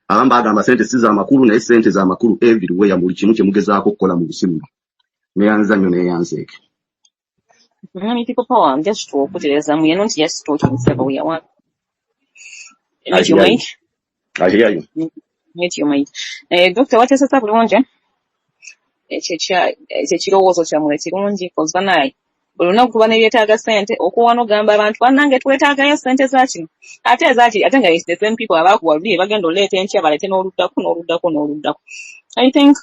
[SPEAKER 1] abamu bagamba ssente si za makulu, naye ssente za makulu everywhere, buli kimu kye mugezaako okukola mu busimu. Neyanza nnyo neyanzeeke.
[SPEAKER 3] People power, I'm just to put it as we are not just talking several we are one.
[SPEAKER 1] I hear you.
[SPEAKER 3] Meet your mate. Doctor, what is the bulungi? Ekirowoozo kyammwe kirungi koza naye buli lunaku tuba ne byetaaga ssente okuwano gamba abantu bannange twetaagayo ssente za kino ate nga the same people abaakuwaluli bagenda oleeta enkya balete n'oluddako. I think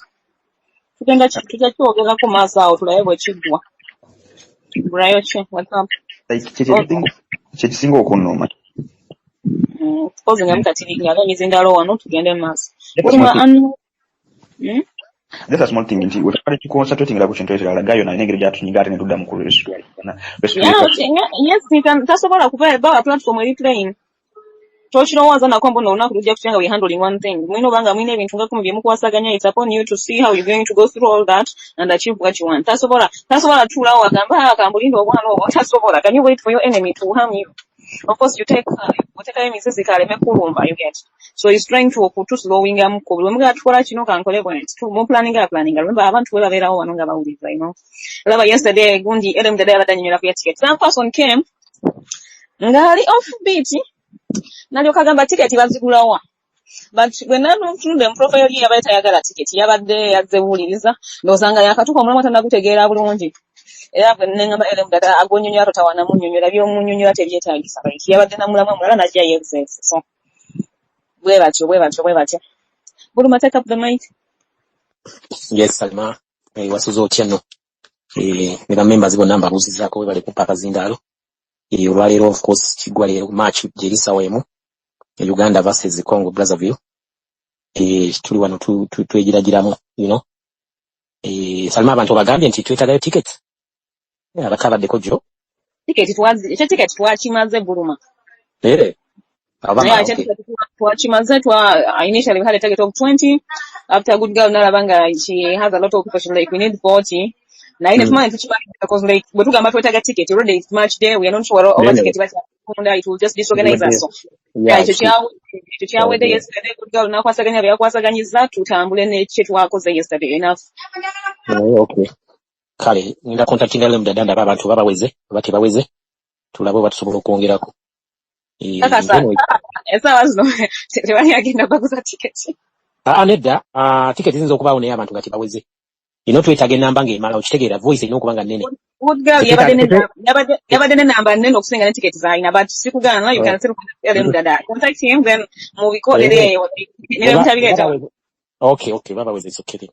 [SPEAKER 3] tujja kyogerako maaso awo tulabe bwe kiggwa. Burayo ki what's up?
[SPEAKER 6] Kyekisinga okunnuma
[SPEAKER 3] Kozi nga mukatiriga ng'emizindalo wano tugende maaso.
[SPEAKER 6] That's a small thing nti wetwali tuconcentrating ku kintu ekirala gayo nayo n'engeri gyatunyiga ate ne tudda mu kulesitula.
[SPEAKER 3] Yes, tasobola kuba platform eri plain. Tokirowooza nako mbuno olunaku lujja kutya nga we handling one thing. Mwino banga mwine ebintu nga 10 bye mukwasaganya, it's upon you to see how you're going to go through all that and achieve what you want. Tasobola tuulawo wagamba akambulinde obwana obwo tasobola. Can you wait for your enemy to harm you? Of course, you take emisezi kaleme kulumba, you get. So he's trying to slowing am ko buli mga tukola kino kankole bwent to mu planning. Remember abantu we babeerawo wano nga bawuliza, you know. Laba yesterday gundi the day abadanyira ku ticket. Some person came ngali off beat nalyo kagamba ticket bazigulawa. But when I don't through them profile ye yabaita yagala ticket yabadde yazewuliriza ndozanga yakatuka omulamu atanakutegeera bulungi era bwe nengamba ele mudada agonyonyo atotawana munyonyola by'omunyonyola tebyetaagisa like yabadde na mulamu omulala najja yexes so bwe batyo Buluma take up the mic.
[SPEAKER 2] Yes, Salma. Wasuzo otya no. Mega members bonna mbabuuzizaako we bali ku papa zindaalo. Olwaleero of course kigwa leero match jerisa wemu. Uganda versus Congo Brazzaville. Tuli wano twegiragiramu, you know. Salma abantu bagambye nti twetagayo tickets. Abakabaddeko jo.
[SPEAKER 3] Ticket twakimaze Buluma.
[SPEAKER 2] Abamba
[SPEAKER 3] Twakimaze initially we had a target of 20. After good girl nalabanga she has a lot of people she like we need 40. Now in mind because like we took a twetaga ticket already it's match day we are not sure over ticket but it will just disorganize us so yeah icyo cyawe day yesterday good girl nakwasaganya byakwasaganyiza tutambule n'ekye twakoze yesterday enough.
[SPEAKER 2] Okay. Kale nda contacting them mudada ndaba abantu babaweze bati baweze tulabo batusobola okwongerako.
[SPEAKER 3] Esa was no tebali agenda baguza ticket.
[SPEAKER 2] Nedda ticket zinzo okubaawo naye abantu nga tebaweze. Twetaaga ennamba ng'emala okitegeera voice erina okuba nga nnene.
[SPEAKER 3] Good girl yabadde ne namba nnene okusinga ne ticket zaalina but sikugaana you can still tell him that contact him then mubikolerere ne mutabireeta.
[SPEAKER 2] Okay babaweze it's okay.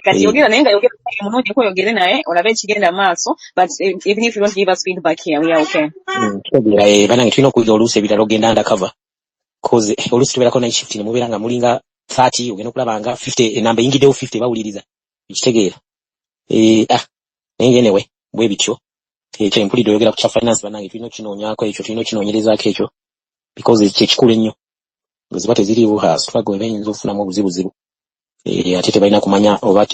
[SPEAKER 3] Kati yogera naye nga yogera munonyi ko yogere naye olabe ekigenda maaso but even if you don't give us feedback here we are okay.
[SPEAKER 2] Banange tulina okuyiga oluusi ebirala ogenda undercover cause oluusi tubeerako night shift ne mubeera nga mulinga 30 ogenda okulaba nga 50 enamba eyingiddewo 50 bawuliriza ekitegeera. Naye anyway bwe bityo ekyo empulidde oyogera ku kya finance banange tulina okinoonyaako ekyo tulina okinoonyerezaako ekyo because kyekikulu ennyo ziba teziriiwo struggle eba eyinza okufunamu obuzibuzibu ate tebalina kumanya oba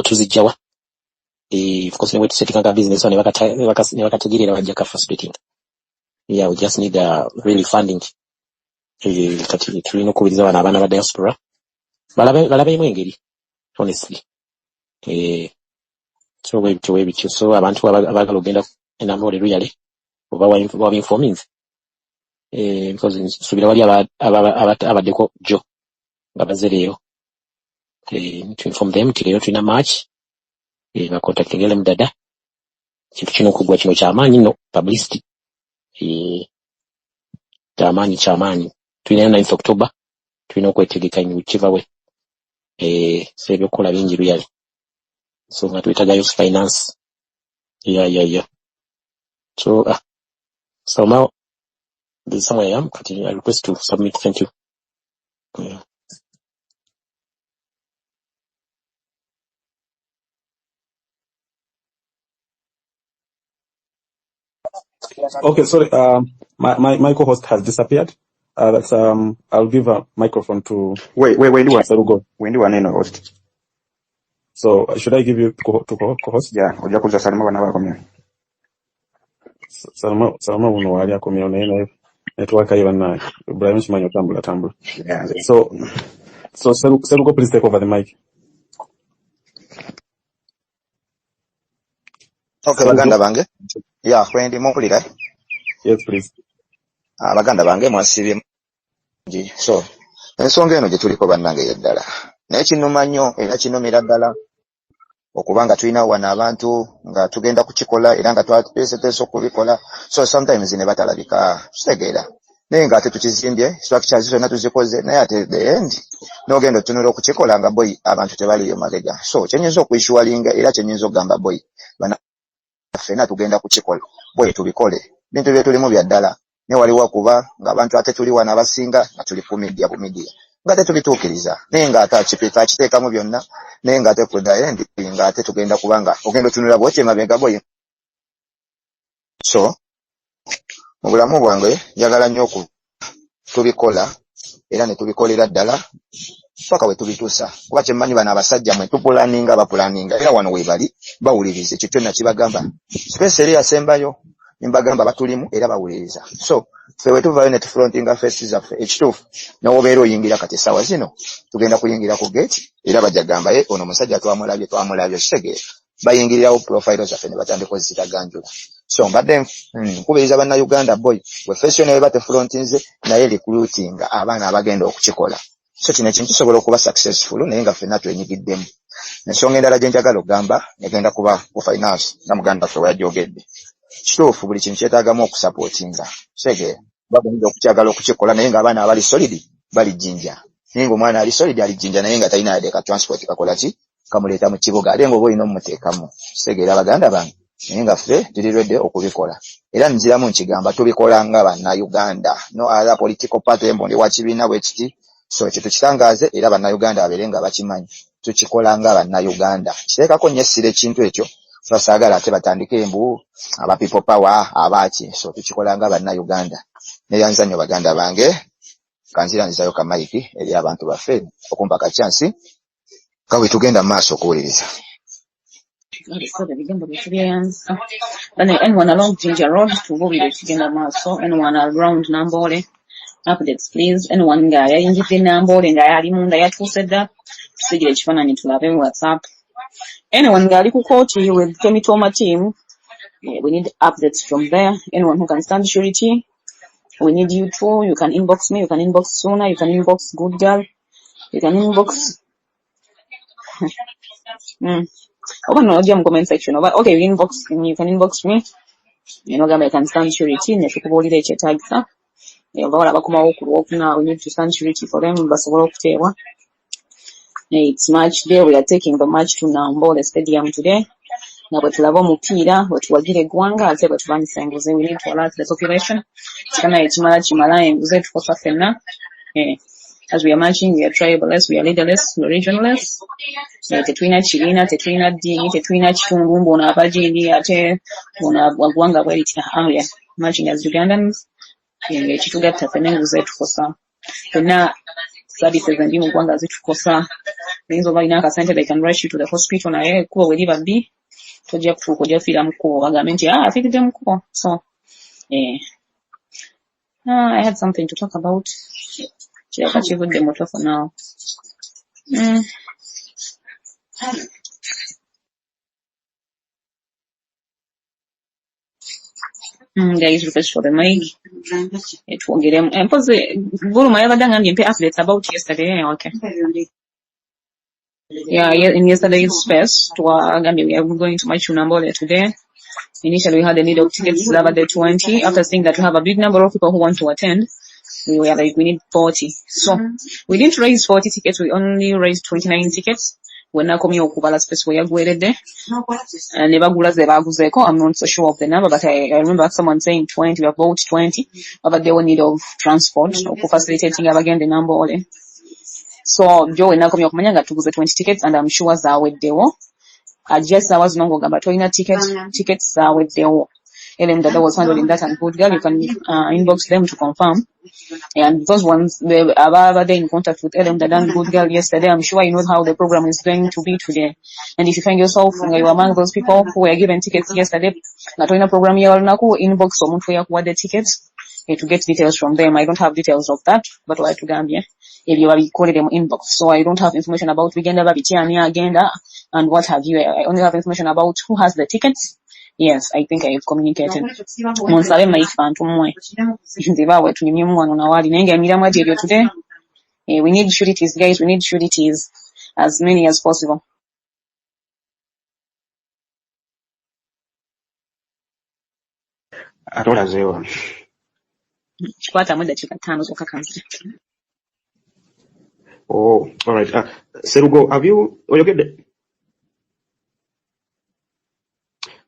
[SPEAKER 2] tuzijjawa of course ne bwe tusetikanga business ne bakategeerera bajja ka frustrating. We just need really funding. Kati tulina okubiriza bano abaana ba diaspora balabeemu engeri honestly. So we bityo so abantu abagala ogenda Namboole really oba wa informing because subira wali abaddeko jo babaze leero to inform them ti leero tulina match bacontacting ele mudada kintu kino okugwa kino kyamaanyi no publicity kyamaanyi tulina 9th October tulina okwetegeka in whichever way so ebyokukola bingi really so nga twetagayo finance so now this is somewhere I am I request to submit. Thank you.
[SPEAKER 1] Okay, sorry. My co-host has disappeared. That's I'll give a microphone to
[SPEAKER 6] Wait,
[SPEAKER 1] Sarugo.
[SPEAKER 6] when do I host?
[SPEAKER 1] So should I give you to co-host?
[SPEAKER 6] Yeah, oja kuza Salma wana bakomye.
[SPEAKER 1] Salma uno wali akomye naye network ayi bana Ibrahim Shimanyo tambula.
[SPEAKER 6] Yeah.
[SPEAKER 1] So Sarugo, please take over the mic.
[SPEAKER 7] Okay, baganda bange. Yeah, kwendi mpulira.
[SPEAKER 1] Yes, please.
[SPEAKER 7] Baganda bange mwasibye. So, ensonga eno gye tuliko bannange yeddala. Naye kinuma nnyo era kinomera ddala okubanga tulina wana abantu nga tugenda kukikola era nga twateeseteese okubikola. So sometimes ne batalabika. Kitegeera. Naye nga ate tukizimbye, structures zonna tuzikoze naye ate the end n'ogenda otunula okukikola nga boy abantu tebaliyo mabega. So kyenyinza okwishuwalinga era kyenyinza okugamba boy ffena tugenda kukikola boy tubikole bintu bye tulimu bya ddala ne waliwo kuba ng'abantu ate tuli wana abasinga nga tuli ku media nga ate tubituukiriza naye nga ate akiteekamu byonna naye nga ate ku the end nga ate tugenda kubanga ogenda otunula bwoti emabega boy. So mu bulamu bwange njagala nnyo tubikola era ne tubikolera ddala paka we tubituusa kuba kyemmanyi bano abasajja mwe tupulaninga bapulaninga era wano webali bawuliriza ekyo kyonna kibagamba space eri yasembayo nimbagamba batulimu era bawuliriza. So ffe we tuvaayo ne tufrontinga fesi zaffe ekituufu n'obeera oyingira kati essaawa zino tugenda kuyingira ku gate era bajja gamba ono omusajja twamulabye kitegeera bayingirirawo profile zaffe ne batandika ozitaganjula So mbadde nkubiriza bannayuganda boy wefeesyo ne bate frontinze naye recruiting abaana abagenda okukikola. So kino ekintu kisobola okuba successful naye nga ffenna twenyigiriddemu. Ensonga endala gye njagala okugamba egenda kuba ku finance nga muganda ffe weyajogedde. Kituufu buli kintu kyetaagamu okusapootinga. Kitegeera bagenda okukyagala okukikola naye ng'abaana abali solid bali jjinja. Naye ng'omwana ali solid ali jjinja naye nga talina yadde ka transport kakola ki kamuleeta mu kibuga ate ng'oba olina omumuteekamu. Kitegeera baganda bange naye nga ffe tuli ready okubikola. Era nziramu nkigamba tubikola nga bannayuganda. No other political party mbondi wa kibiina bwe kiti. So ekyo tukitangaaze era bannayuganda abeere nga bakimanyi. Tukikola nga bannayuganda. Kiteekako nnyo essira ekintu ekyo basaagala ate batandike embu aba people power abaaki. So tukikola nga bannayuganda. Neyanza nnyo baganda bange kanziranzizayo ka maiki eri abantu baffe okumpa ka chance kawe tugenda mu maaso okuwuliriza.
[SPEAKER 3] Anyone along Ginger Road to go with it together maso, anyone around Namboole, updates please, anyone nga yayinjidde Namboole nga yali munda yatuusedda tusigire ekifaananyi tulabe WhatsApp. Anyone nga ali ku kooti with Kemitoma team, we need updates from there. Anyone who can stand surety, we need you too. You can inbox me, you can inbox Suna, you can inbox Good Girl, you can inbox Oba no comment section. Okay, you can inbox me. You know, I can stand surety. Ne tukubuulira ekyetaagisa. Abawala bakomawo ku Lwokuna, we need to stand surety for them. Basobola okuteebwa. It's match day. We are taking the match to Namboole Stadium today. Nga bwe tulaba omupiira, bwe tuwagira eggwanga, ate bwe tubanyisa enguzi. We need to alert the population. Kitana ekimala enguzi tukosa ffenna. As we are marching, we are tribalist, we are leaderless, we are regionalist. Tetulina kibiina, tetulina ddiini, tetulina kitundu mbona abagindi ate bona waggwanga bwe litya. We are marching as Ugandans. Ekitugatta ffenna enguzi etukosa. Ffenna services endi mu ggwanga zitukosa. Oyinza oba olina akasente they can rush you to the hospital naye ekkubo bwe liba bbi tojja kutuuka ojja kufiira mu kkubo bagambe nti afiiridde mu kkubo. So I had something to talk about. Kireka kivudde muto for now. Guys, request for the mic. Twongeremu. Mpozi Buluma yabadde angambye mpe updates about yesterday. Okay. Yeah, in yesterday's space, we are going to march to Namboole today. Initially, we had a need of tickets about the 20. After seeing that we have a big number of people who want to attend, we were like, we need 40. So we didn't raise 40 tickets. We only raised 29 tickets. When I come here, Kubala space where you're there. And I'm not so sure of the number, but I remember someone saying 20, we have bought 20, but they were in need of transport or facilitating again the number. So Joe and I come here, to 20 tickets, and I'm sure that with the war. Just I was no but toina tickets with the LM that was handling that and Good Girl, you can inbox them to confirm. And those ones they are in contact with LM that and Good Girl yesterday. I'm sure you know how the program is going to be today. And if you find yourself you're among those people who were given tickets yesterday, not toina program you inbox someone for the tickets to get details from them. I don't have details of that, but I to Gambia. If you are calling them inbox. So I don't have information about agenda and what have you. I only have information about who has the tickets. Yes, I think I have communicated. Today. We need sureties, guys. We need sureties. As many as possible.
[SPEAKER 6] Atolazeewo.
[SPEAKER 3] Kikwatamu eddakiika 5 zokka kanzire.
[SPEAKER 6] Oh, all right. Serugo, have you oyogedde?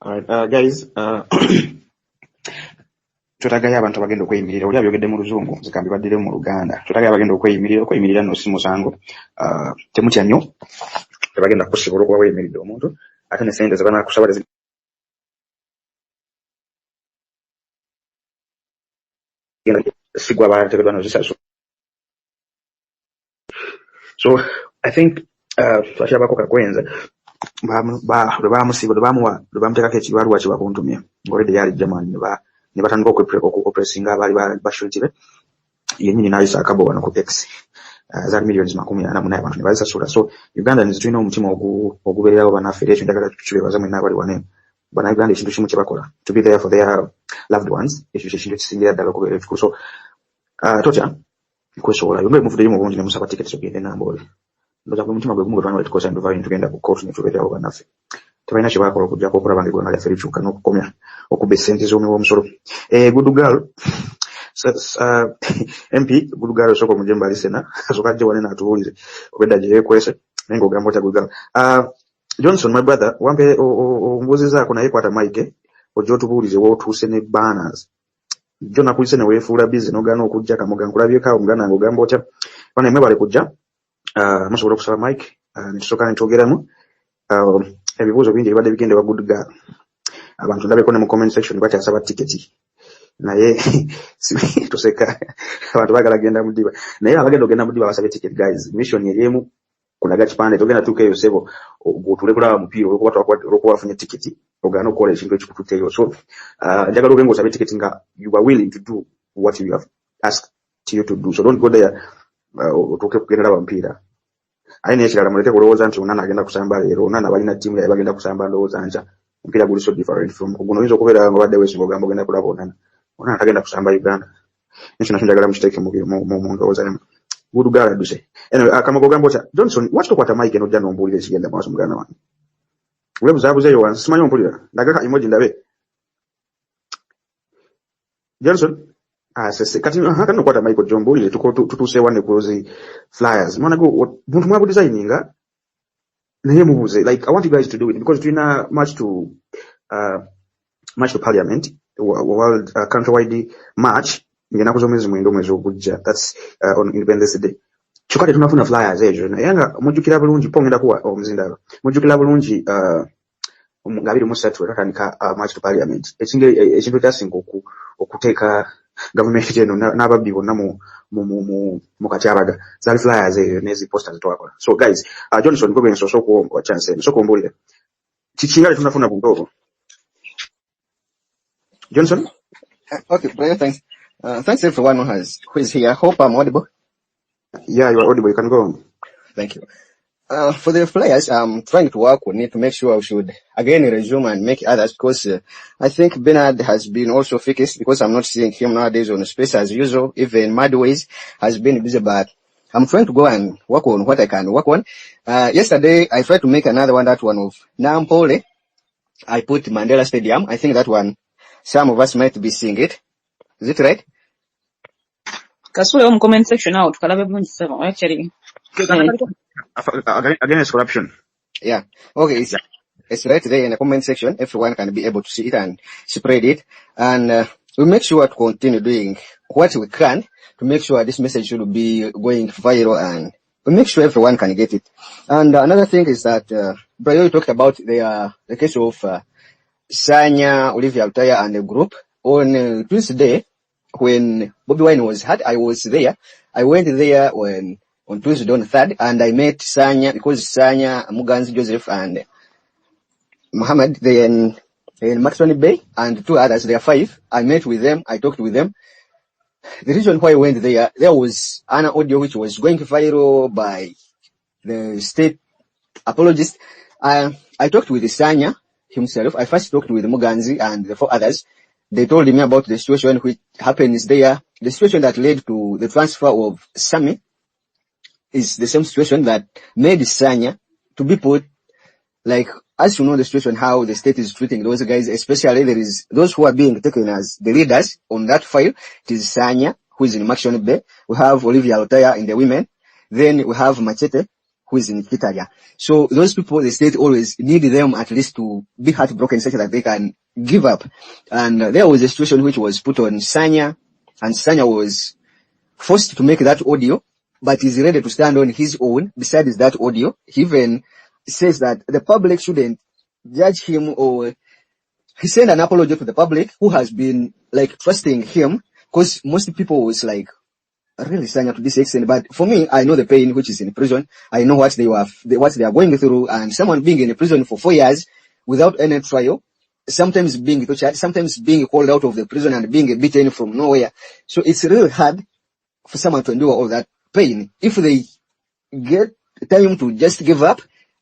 [SPEAKER 6] All right, guys. Twetagayo abantu bagenda okweyimirira. Oli abyogedde mu Luzungu, nzikambi baddire mu Luganda. Twetagayo bagenda okweyimirira no si musango. Temutya nnyo. Tebagenda kukusibula okuba weyimiridde omuntu. Ate ne ssente ze banaakusaba sigwa baateekeddwa nozisaso. So I think twakirabako kakwenza lwe bamuteekako ekibaluwa kye bakuntumye ng'olidde yali German ne batandika okupressinga abaali bashuriti be yennyini n'ayisa akabo wano ku X zaali millions 48 abantu ne bazisasula. So Uganda tulina omutima ogubeererawo bannaffe era ekyo njagala tukibeebaza mwenna abali wano bannayuganda ekintu kimu kye bakola to be there for their loved ones ekyo kyekintu ekisingira ddala okubeera ekikulu. So totya kwesobola yonga muvuddeyo mu bungi ne musaba tiketi zogende Namboole. Ndoza ku mutima gwe gumu gwe tukosa nduva tugenda ku court ne tubeerawo bannaffe. Tebalina kye bakola okujjako okulaba nga eggwanga lyaffe likyuka n'okukomya okubba essente z'omusolo. Good girl MP good girl osooka omujembe alisena asooka ajje wane n'atubuulize obedda gye yeekwese naye ng'ogamba otya good girl. Johnson my brother wampe ombuuzizaako naye kwata mike ojja otubuulize wootuuse ne banners. Jo nakulise ne weefuula bizi n'ogaana okujja kamoga nkulabyeko awo muganda ng'ogamba otya bana mwebale kujja musobola okusaba mike ne tusooka ne twogeramu ebibuuzo bingi ebibadde bigendebwa good girl. Abantu ndabeko ne mu comment section bakyasaba tiketi naye tuseka abantu bagala genda mu ddiba naye abagenda ogenda mu ddiba basabye ticket guys. Mission eriemu kulaga kipande togenda tuuka eyo sebo otule kulaba mupiira olwokuba wafunye tiketi ogaana okukola ekintu ekikututeeyo. So njagala ogenga osabe tiketi nga you are willing to do what you have asked you to do. So don't go there otuuke kugenda laba mupiira. Aye n'ekirala muleke kulowooza nti Onana agenda kusamba leero, Onana balina ttiimu yaye bagenda kusamba ndowooza nkya. Omupiira guli so different from guno oyinza okubeera nga obadde weesimba ogamba ogenda kulaba Onana. Onana tagenda kusamba Uganda. Ekyo nakyo njagala mukiteeke mu ndowooza yemu. Good girl aduse. Anyway, kama ogamba otya Johnson watch tokwata mike n'ojja n'ombuulira ekigenda maaso muganda wange. Weebuzaabuzeeyo wansi simanyi ompulira ndagaka emoji ndabe. Johnson sese kati kano kwata mike ojja ombuulire tutuuse wane kulozi flyers. Mwana go muntu mwabu designinga naye mubuuze like I want you guys to do it because tulina march to parliament world countrywide march ngenaku z'omwezi mwenda omwezi ogujja that's on Independence Day. Kyokka tunafuna flyers ejo naye nga mujjukira bulungi pongenda kuwa omuzindalo mujjukira bulungi nga 23 twatandika march to parliament ekintu kyasinga okuteeka government eno n'ababbi bonna mu katyabaga zaali flyers eyo n'ezi posters twakola. So guys Johnson gwe bensoose okuwa chance nsooka ombuulire kikingali tunafuna buntu obwo Johnson.
[SPEAKER 8] Okay, Brian, thanks. Thanks everyone who is here. I hope I'm audible.
[SPEAKER 6] Yeah, you are audible. You can go on.
[SPEAKER 8] Thank you. For the players, I'm trying to work on it to make sure we should again resume and make others because I think Bernard has been also focused because I'm not seeing him nowadays on space as usual. Even Madways has been busy, but I'm trying to go and work on what I can work on. Yesterday, I tried to make another one, that one of Namboole. I put Mandela Stadium. I think that one, some of us might be seeing it. Is it right?
[SPEAKER 3] Kasule mu comment section out tukalabe bulungi sebo actually.
[SPEAKER 6] Against corruption.
[SPEAKER 8] Yeah. Okay. It's right there in the comment section. Everyone can be able to see it and spread it. And we make sure to continue doing what we can to make sure this message should be going viral and we make sure everyone can get it. And another thing is that Brian, you talked about the case of Sanya, Olivia Altaya and the group. On Tuesday, when Bobby Wine was hurt, I was there. I went there on Tuesday on the 3rd, and I met Sanya, because Sanya, Muganzi Joseph, and Muhammad, they in Maxwell Bay, and 2 others, there are 5. I met with them, I talked with them. The reason why I went there was an audio which was going viral by the state apologist. I talked with Sanya himself. I first talked with Muganzi and the 4 others. They told me about the situation which happens there. The situation that led to the transfer of Sami is the same situation that made Sanya to be put, like, as you know the situation, how the state is treating those guys, especially there is those who are being taken as the leaders on that file. It is Sanya, who is in Maxwell Bay. We have Olivia Altaya in the women. Then we have Machete, who is in Kitaria. So those people, the state always need them at least to be heartbroken such that they can give up. And there was a situation which was put on Sanya, and Sanya was forced to make that audio, but he's ready to stand on his own. Besides that audio, he even says that the public shouldn't judge him, or he sent an apology to the public who has been like trusting him, because most people was like, really Sanya to this extent. But for me, I know the pain which is in prison. I know what they are going through, and someone being in prison for 4 years without any trial, sometimes being tortured, sometimes being called out of the prison and being beaten from nowhere. So it's really hard for someone to endure all that pain. If they get time to just give up,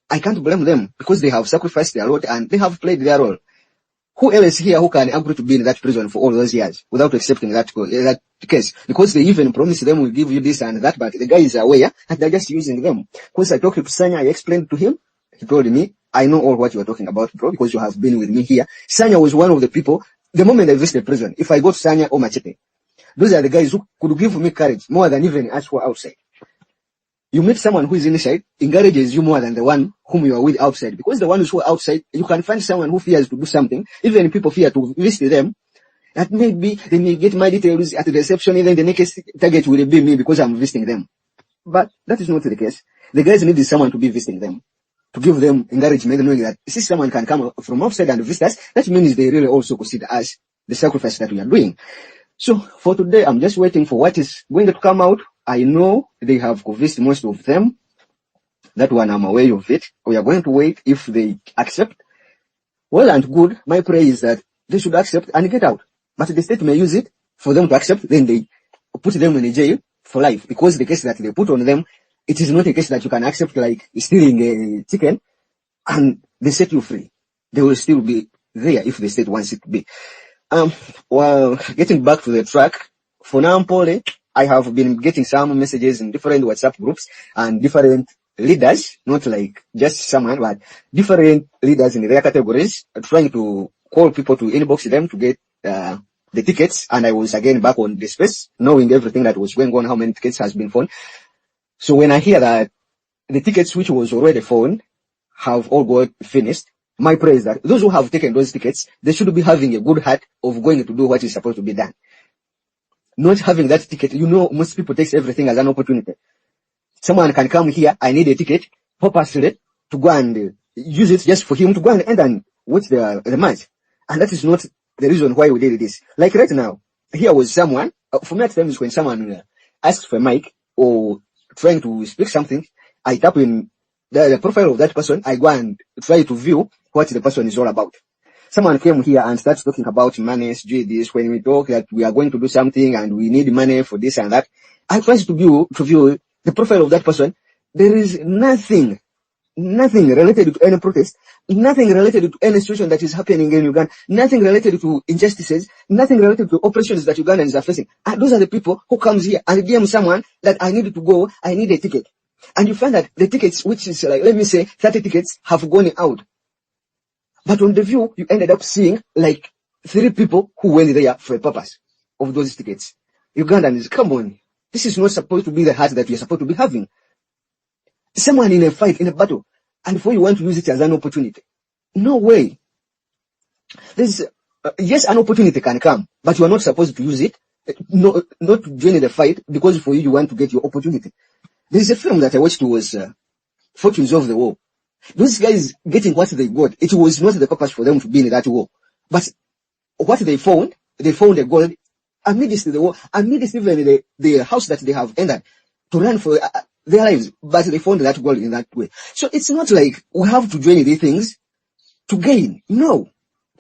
[SPEAKER 8] I can't blame them, because they have sacrificed their lot and they have played their role. Who else here who can agree to be in that prison for all those years without accepting that case? Because they even promise them will give you this and that, but the guy is aware and they're just using them. Because I talked to Sanya, I explained to him. He told me, I know all what you are talking about, bro, because you have been with me here. Sanya was one of the people, the moment I visited prison, if I go to Sanya or Machete, those are the guys who could give me courage more than even us who are outside. You meet someone who is inside, encourages you more than the one whom you are with outside. Because the ones who are outside, you can find someone who fears to do something. Even people fear to visit them. That maybe they may get my details at the reception, even the next target will be me because I'm visiting them. But that is not the case. The guys need someone to be visiting them, to give them encouragement, knowing that if someone can come from outside and visit us, that means they really also consider us the sacrifice that we are doing. So for today, I'm just waiting for what is going to come out. I know they have convinced most of them. That one, I'm aware of it. We are going to wait if they accept. Well and good. My prayer is that they should accept and get out. But the state may use it for them to accept. Then they put them in a jail for life. Because the case that they put on them, it is not a case that you can accept like stealing a chicken and they set you free. They will still be there if the state wants it to be. Well, getting back to the track, for Namboole, I have been getting some messages in different WhatsApp groups and different leaders, not like just someone, but different leaders in their categories, trying to call people to inbox them to get the tickets. And I was again back on the space, knowing everything that was going on, how many tickets has been found. So when I hear that the tickets which was already found have all got finished, my prayer is that those who have taken those tickets, they should be having a good heart of going to do what is supposed to be done. Not having that ticket, most people take everything as an opportunity. Someone can come here, I need a ticket, purposely to go and use it just for him to go and end and watch the match. And that is not the reason why we did this. Like right now, here was someone, for me at times when someone asks for a mic or trying to speak something, I tap in the profile of that person, I go and try to view what the person is all about. Someone came here and starts talking about money, this, when we talk that we are going to do something and we need money for this and that. I try to view the profile of that person. There is nothing related to any protest, nothing related to any situation that is happening in Uganda, nothing related to injustices, nothing related to oppressions that Ugandans are facing. And those are the people who comes here and DM someone that I need to go, I need a ticket. And you find that the tickets, which is like, let me say, 30 tickets have gone out. But on the view, you ended up seeing like 3 people who went there for a purpose of those tickets. Ugandans, come on. This is not supposed to be the heart that you're supposed to be having. Someone in a fight, in a battle, and before you want to use it as an opportunity. No way. There's, yes, an opportunity can come, but you are not supposed to use it, not to join the fight, because for you want to get your opportunity. There's a film that I watched, was Fortunes of the War. Those guys getting what they got, it was not the purpose for them to be in that war. But what they found a gold amidst the war, amidst even the house that they have entered to run for their lives, but they found that gold in that way. So it's not like we have to join these things to gain. No.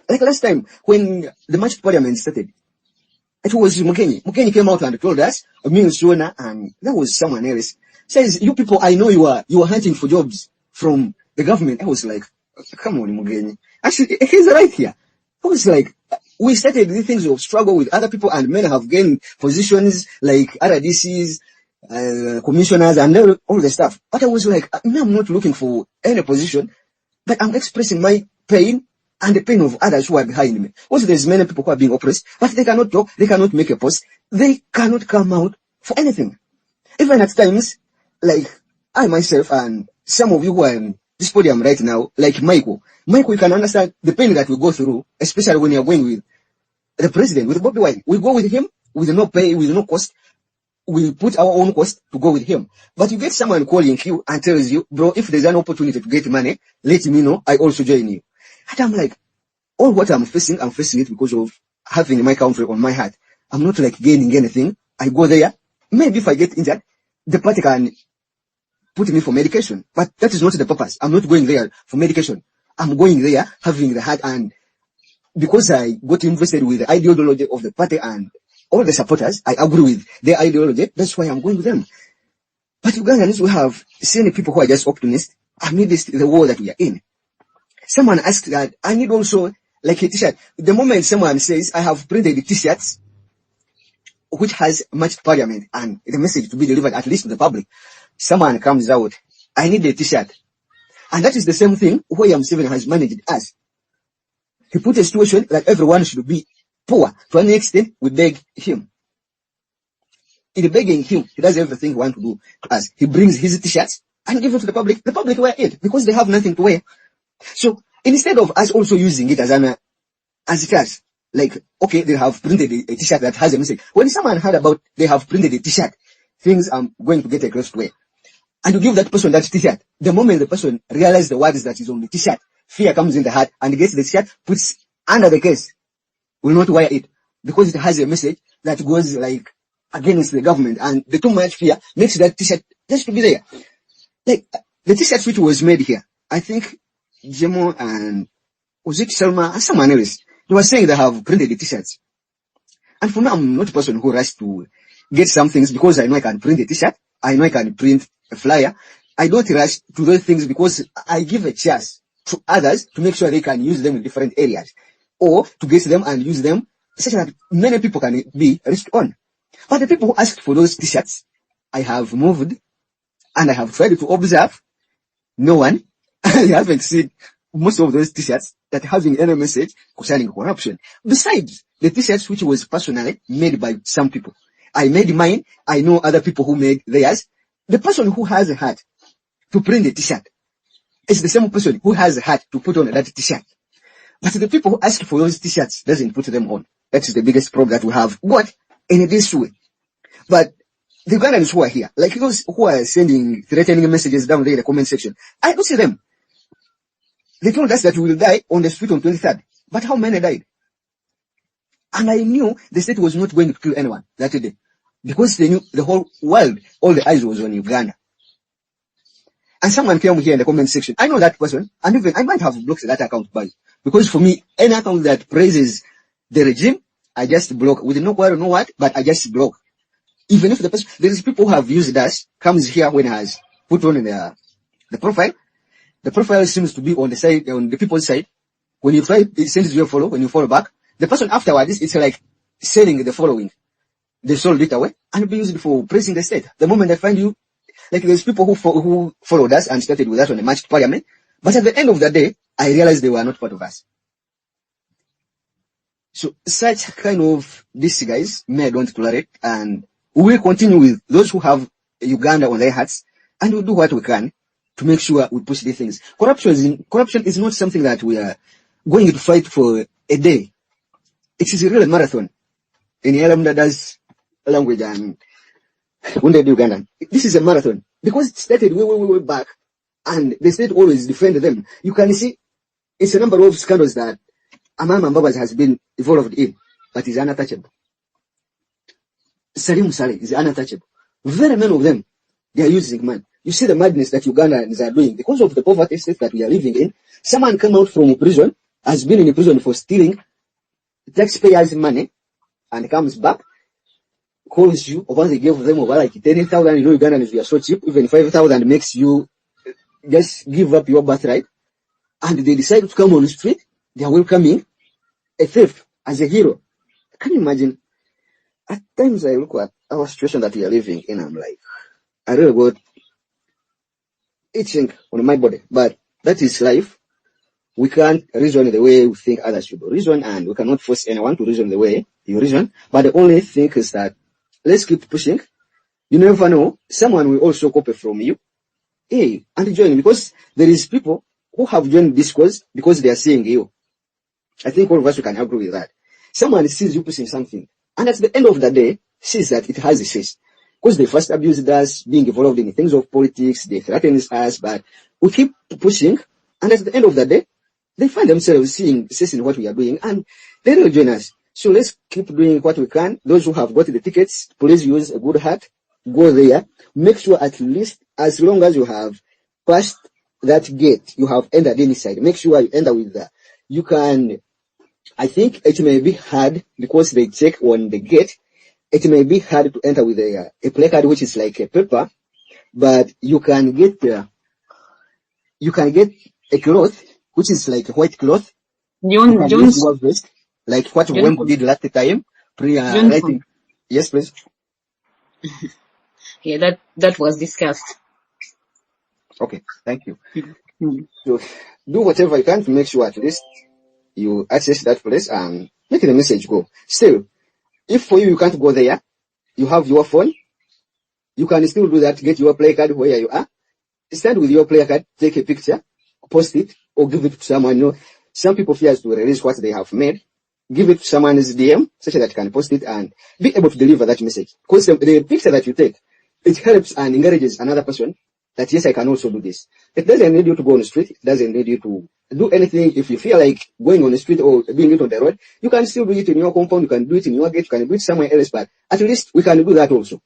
[SPEAKER 8] Like last time, when the March Parliament started, it was Mukenyi. Mukenyi came out and told us, Sona, and that was someone else, says, you people, I know you are hunting for jobs from the government. I was like, come on, Mukenyi. Actually, he's right here. I was like, we started these things of struggle with other people, and men have gained positions like RDCs, commissioners, and all the stuff. But I was like, no, I'm not looking for any position, but I'm expressing my pain and the pain of others who are behind me. Also, there's many people who are being oppressed, but they cannot talk, they cannot make a post, they cannot come out for anything. Even at times, like I myself and some of you who are in this podium right now, like Michael, you can understand the pain that we go through, especially when you're going with the president, with Bobby Wine. We go with him with no pay, with no cost. We put our own cost to go with him. But you get someone calling you and tells you, bro, if there's an opportunity to get money, let me know, I also join you. And I'm like, all what I'm facing it because of having my country on my heart. I'm not like gaining anything. I go there. Maybe if I get injured, the party can put me for medication. But that is not the purpose. I'm not going there for medication. I'm going there having the heart, and because I got invested with the ideology of the party and all the supporters, I agree with their ideology. That's why I'm going with them. But Ugandans, we have seen people who are just optimists amidst the war that we are in. Someone asked that I need also like a t-shirt. The moment someone says, I have printed t-shirts, which has matched parliament and the message to be delivered at least to the public, someone comes out, I need a t-shirt. And that is the same thing William Museveni has managed us. He put a situation that everyone should be poor. To an extent, we beg him. In begging him, he does everything he wants to do to us. He brings his t-shirts and gives it to the public. The public wear it because they have nothing to wear. So instead of us also using it as it is, like, okay, they have printed a t-shirt that has a message. When someone heard about they have printed a t-shirt, things are going to get a close way. And you give that person that t-shirt. The moment the person realizes the words that is on the t-shirt, fear comes in the heart and gets the t-shirt, puts under the case, will not wear it because it has a message that goes like against the government, and the too much fear makes that t-shirt just to be there. Like the t-shirt which was made here, I think Jemo and was it Selma and someone else, they were saying they have printed the t-shirts. And for now, I'm not a person who rushes to get some things because I know I can print a t-shirt, I know I can print a flyer. I don't rush to those things because I give a chance to others to make sure they can use them in different areas, or to get them and use them such that many people can be reached on. But the people who asked for those t-shirts, I have moved and I have tried to observe no one. I haven't seen most of those t-shirts that having any message concerning corruption. Besides the t-shirts which was personally made by some people. I made mine. I know other people who made theirs. The person who has a heart to print a t-shirt is the same person who has a heart to put on that t-shirt. But the people who ask for those t-shirts doesn't put them on. That is the biggest problem that we have got in this way. But the Ugandans who are here, like those who are sending threatening messages down there in the comment section, I don't see them. They told us that we will die on the street on 23rd. But how many died? And I knew the state was not going to kill anyone that day. Because they knew the whole world, all the eyes was on Uganda. And someone came here in the comment section. I know that person, and even I might have blocked that account by. Because for me, any account that praises the regime, I just block. With no quarrel, no what, but I just block. Even if the person, there is people who have used us, comes here when has put on the profile. The profile seems to be on the side, on the people's side. When you try, it sends you a follow. When you follow back, the person afterwards, it's like selling the following. They sold it away and be used for praising the state. The moment they find you, like there's people who followed us and started with us on the matched parliament, but at the end of the day, I realized they were not part of us. So such kind of these guys may don't tolerate, and we will continue with those who have Uganda on their hearts, and we'll do what we can to make sure we push these things. Corruption is not something that we are going to fight for a day. It is a real marathon. In Yalamda does language and wounded Ugandan. This is a marathon because it started way back, and the state always defended them. You can see it's a number of scandals that Amam Mbabas has been involved in, but is unattachable. Salim Saleh is unattachable. Very many of them, they are using man. You see the madness that Ugandans are doing because of the poverty state that we are living in. Someone come out from prison, has been in prison for stealing taxpayers' money, and comes back, calls you, once they give them over like 10,000, you know, Ugandans, we are so cheap, even 5,000 makes you just give up your birthright, and they decide to come on the street, they are welcoming a thief as a hero. Can you imagine? At times I look at our situation that we are living in, I'm like, I really got itching on my body, but that is life. We can't reason the way we think others should reason, and we cannot force anyone to reason the way you reason. But the only thing is that let's keep pushing. You never know, someone will also copy from you. Hey, and join, because there is people who have joined this cause because they are seeing you. I think all of us can agree with that. Someone sees you pushing something, and at the end of the day, sees that it has a face. Because they first abused us, being involved in the things of politics, they threatened us, but we keep pushing, and at the end of the day, they find themselves seeing what we are doing, and they will join us. So let's keep doing what we can. Those who have got the tickets, please use a good heart. Go there. Make sure at least as long as you have passed that gate, you have entered inside. Make sure you enter with that. You can, I think it may be hard because they check on the gate. It may be hard to enter with a placard which is like a paper, but you can get a cloth which is like a white cloth. You can use
[SPEAKER 3] Jones,
[SPEAKER 8] your voice, like what
[SPEAKER 3] Jones,
[SPEAKER 8] Wembo did last time,
[SPEAKER 3] Johnson.
[SPEAKER 8] writing. Yes, please.
[SPEAKER 3] Yeah, that was discussed.
[SPEAKER 8] Okay, thank you.
[SPEAKER 3] Mm.
[SPEAKER 8] So do whatever you can to make sure at least you access that place and make the message go. Still, if for you can't go there, you have your phone, you can still do that, get your play card where you are, stand with your play card, take a picture, post it, or give it to someone. You know, some people fear to release what they have made. Give it to someone's DM, such that can post it and be able to deliver that message. Because the picture that you take, it helps and encourages another person that yes, I can also do this. It doesn't need you to go on the street. It doesn't need you to do anything. If you feel like going on the street or doing it on the road, you can still do it in your compound. You can do it in your gate. You can do it somewhere else. But at least we can do that also.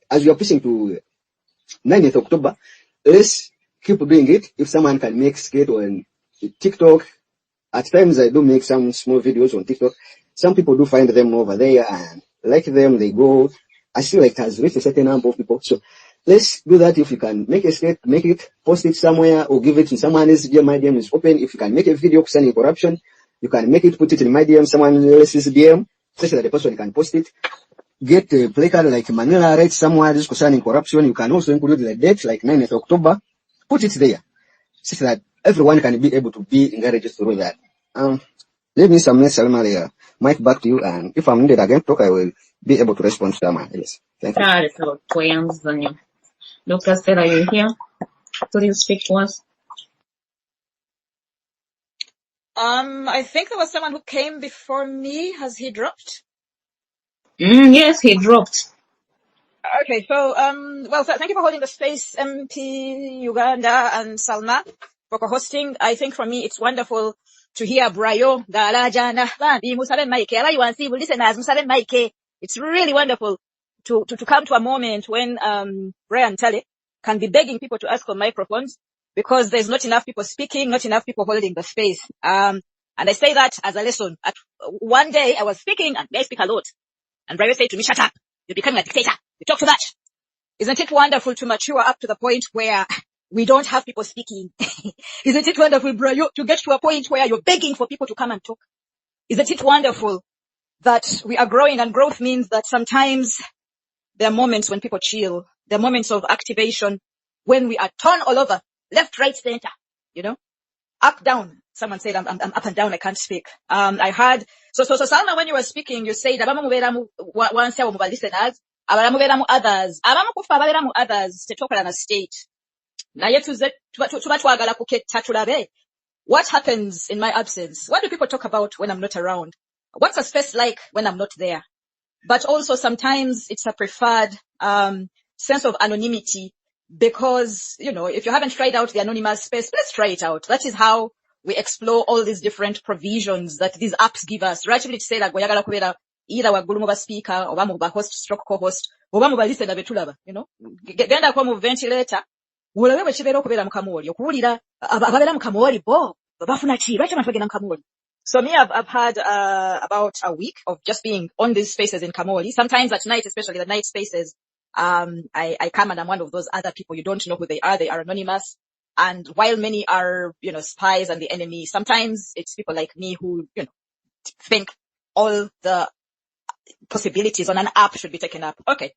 [SPEAKER 8] As we are pushing to 9th October, let's keep doing it. If someone can make skate on TikTok, at times I do make some small videos on TikTok. Some people do find them over there and like them. They go. I feel like it has reached a certain number of people. So let's do that. If you can make a skate, make it, post it somewhere, or give it to someone else. My DM is open. If you can make a video concerning corruption, you can make it, put it in my DM, someone else's DM, such that the person can post it. Get a placard like Manila write somewhere this concerning corruption. You can also include the date like 9th October. Put it there, such that everyone can be able to be encouraged through that. Leave me some next Salma mic back to you, and if I'm needed again, talk, I will be able to respond to someone. Yes. Thank you.
[SPEAKER 3] That is about twins, Daniel. Dr. Stella, are you here? Please speak to us.
[SPEAKER 9] I think there was someone who came before me. Has he dropped?
[SPEAKER 3] Yes, he dropped.
[SPEAKER 9] Okay, so, well, thank you for holding the space, MP, Uganda, and Salma, for co-hosting. I think for me, it's wonderful to hear Brayo, Galajana, Musabe Maike, listeners, Musabe Maike. It's really wonderful to come to a moment when, Brian Tale can be begging people to ask for microphones because there's not enough people speaking, not enough people holding the space. And I say that as a lesson. One day I was speaking and I speak a lot. And Brayo said to me, shut up. You're becoming a dictator. You talk too much. Isn't it wonderful to mature up to the point where we don't have people speaking? Isn't it wonderful, Brayo, to get to a point where you're begging for people to come and talk? Isn't it wonderful that we are growing, and growth means that sometimes there are moments when people chill. There are moments of activation when we are torn all over, left, right, center, up, down. Someone said, I'm up and down, I can't speak. I heard, so Salma, when you were speaking, you said, abamu listeners, abamu others, abamu others, tetukola na state. Naye tuba twagala kuketta tulabe. What happens in my absence? What do people talk about when I'm not around? What's a space like when I'm not there? But also sometimes it's a preferred, sense of anonymity because, if you haven't tried out the anonymous space, let's try it out. That is how we explore all these different provisions that these apps give us. Rightly to say that goyagala kubera either waggulu mu speaker or mu host stroke co-host oba mu listener betulaba, genda kwa mu ventilator wolawe bwe kibeera okubeera mu kamooli okuwulira ababeera mu kamooli bo bafuna ki lwaki abantu bagenda mu kamooli. So me, I've had about a week of just being on these spaces in Kamoli. Sometimes at night, especially the night spaces, I come and I'm one of those other people. You don't know who they are. They are anonymous. And while many are, spies and the enemy, sometimes it's people like me who, think all the possibilities on an app should be taken up. Okay.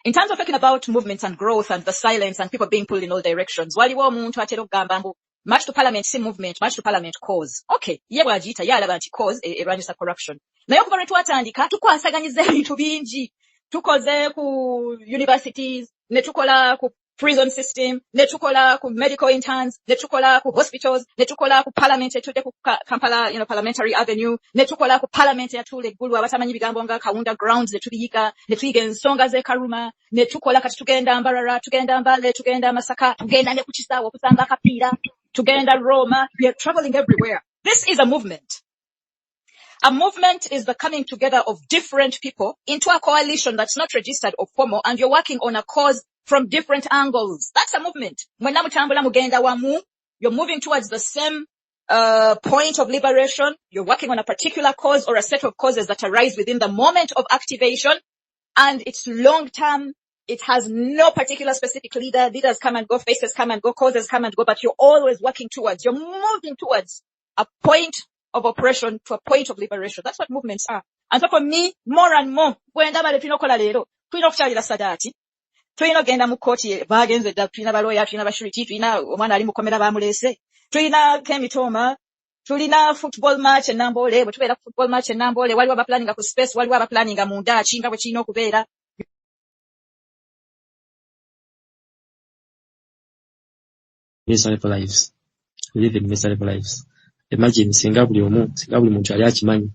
[SPEAKER 9] In terms of talking about movements and growth and the silence and people being pulled in all directions, waliwo omuntu atera okugamba mbu march to parliament si movement, march to parliament cause. Okay, ye bw'agiyita ye alaba nti cause erwanyisa corruption. Naye okuva lwe twatandika tukwasaganyiza ebintu bingi. Tukoze ku universities, ne tukola ku prison system, ne tukola ku medical interns, ne tukola ku hospitals, ne tukola ku parliament etudde ku Kampala, parliamentary avenue, ne tukola ku parliament yatula eggulu abatamanyi bigambo nga Kaunda grounds ne tubiyiga, ne tuyiga ensonga z'ekaluma, ne tukola kati tugenda Mbarara, tugenda Mbale, tugenda Masaka, tugenda ne ku Kisaawe okusamba akapiira, tugenda Roma. We are traveling everywhere. This is a movement. A movement is the coming together of different people into a coalition that's not registered or formal, and you're working on a cause from different angles. That's a movement. You're moving towards the same point of liberation. You're working on a particular cause or a set of causes that arise within the moment of activation, and it's long term. It has no particular specific leader. Leaders come and go, faces come and go, causes come and go, but you're always working towards, you're moving towards a point of oppression to a point of liberation. That's what movements are. And so for me, more and more, when I'm tulina okukola leero, tulina okukyalira Sadaati, tulina ogenda mu kkooti baagenze dda, tulina balooya, tulina bashuriti, tulina omwana ali mukomera baamuleese, tulina Kemitoma, tulina football match e Namboole, bwe tubeera football match e Namboole, waliwo abaplaninga ku space, waliwo abaplaninga mu Ndaki nga bwe kirina okubeera.
[SPEAKER 10] Miserable lives. We live in miserable lives. Imagine singa buli muntu yali akimanyi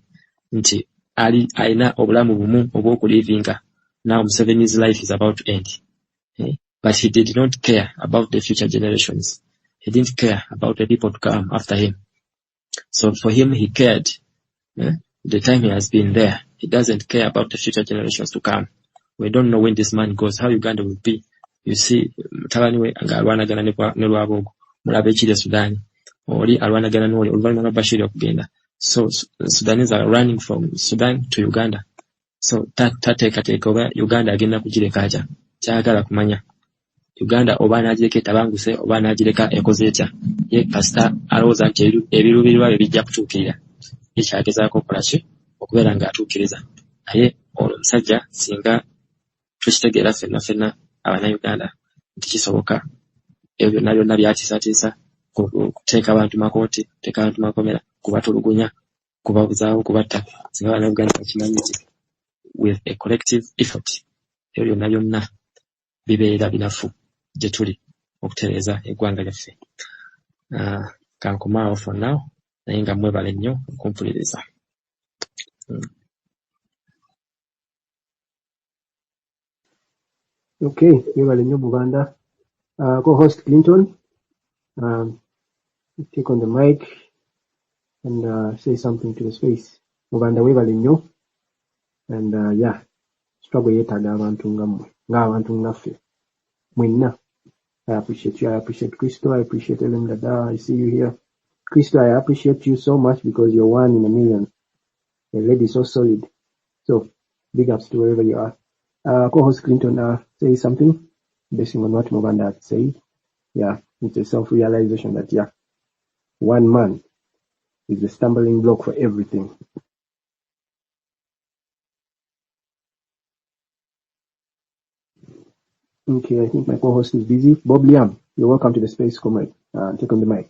[SPEAKER 10] nti alina obulamu bumu obw'okulivinga. Now Museveni's life is about to end. But he did not care about the future generations. He didn't care about the people to come after him. So for him, he cared. The time he has been there, he doesn't care about the future generations to come. We don't know when this man goes, how Uganda will be. You see, mutabani we nga alwanagana ne Lwabogo, mulaba ekiri Sudan. Oli alwanagana n'oli oluvannyuma lwa Bashir okugenda. So Sudanese are running from Sudan to Uganda. So tateekateeka oba Uganda agenda kugireka atya. Kyagala kumanya. Uganda oba anaagireka etabanguse oba anaagireka ekoze etya. Ye kasita alowooza nti ebiruubirirwa bye bijja kutuukirira. Ye kyagezaako okukola ki? Okubeera ng'atuukiriza. Naye ono omusajja singa tukitegeera ffenna Abannayuganda nti kisoboka ebyo byonna byatiisatiisa kuteeka abantu makooti, kuteeka abantu makomera, kubatulugunya, kubabuzaawo, kubatta. Singa Abannayuganda bakimanyi nti with a collective effort ebyo byonna bibeera binafu gye tuli okutereeza eggwanga lyaffe. Kankomaawo for now, naye nga mwebale nnyo okumpuliriza.
[SPEAKER 11] Okay, mwebale nnyo Buganda. Co-host Clinton, take on the mic and say something to the space. Buganda mwebale nnyo. And yeah, struggle yeetaaga abantu ng'abantu ngaffe. Mwenna. I appreciate you. I appreciate Christo. I appreciate Ellen Dada. I see you here. Christo, I appreciate you so much because you're one in a million. The lady is so solid. So, big ups to wherever you are. Co-host Clinton, say something based on what Muganda had said. Yeah, it's a self-realization that, yeah, one man is the stumbling block for everything. Okay, I think my co-host is busy. Bob Liam, you're welcome to the space, comrade. Take on the mic.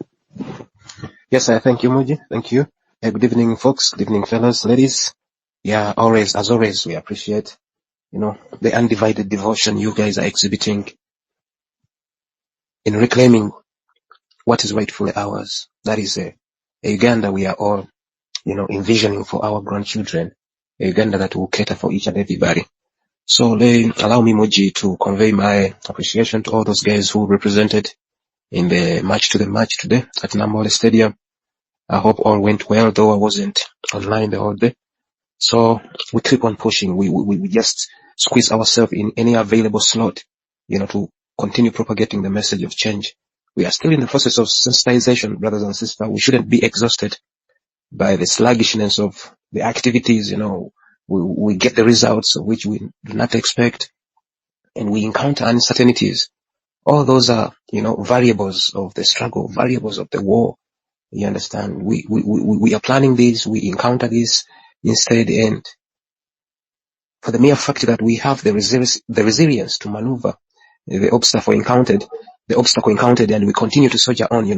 [SPEAKER 5] Yes, thank you, Muji. Thank you. Good evening, folks. Good evening, fellas, ladies. Yeah, as always, we appreciate, the undivided devotion you guys are exhibiting in reclaiming what is rightfully ours. That is a Uganda we are all, envisioning for our grandchildren. A Uganda that will cater for each and everybody. So allow me, Muji, to convey my appreciation to all those guys who represented in the match today at Namboole Stadium. I hope all went well, though I wasn't online the whole day. So we keep on pushing. We just squeeze ourselves in any available slot, to continue propagating the message of change. We are still in the process of sensitization, brothers and sisters. We shouldn't be exhausted by the sluggishness of the activities. We get the results of which we do not expect, and we encounter uncertainties. All those are, variables of the struggle, variables of the war. You understand? We are planning this, we encounter this instead, and for the mere fact that we have the resilience to maneuver the obstacle encountered, and we continue to soldier on,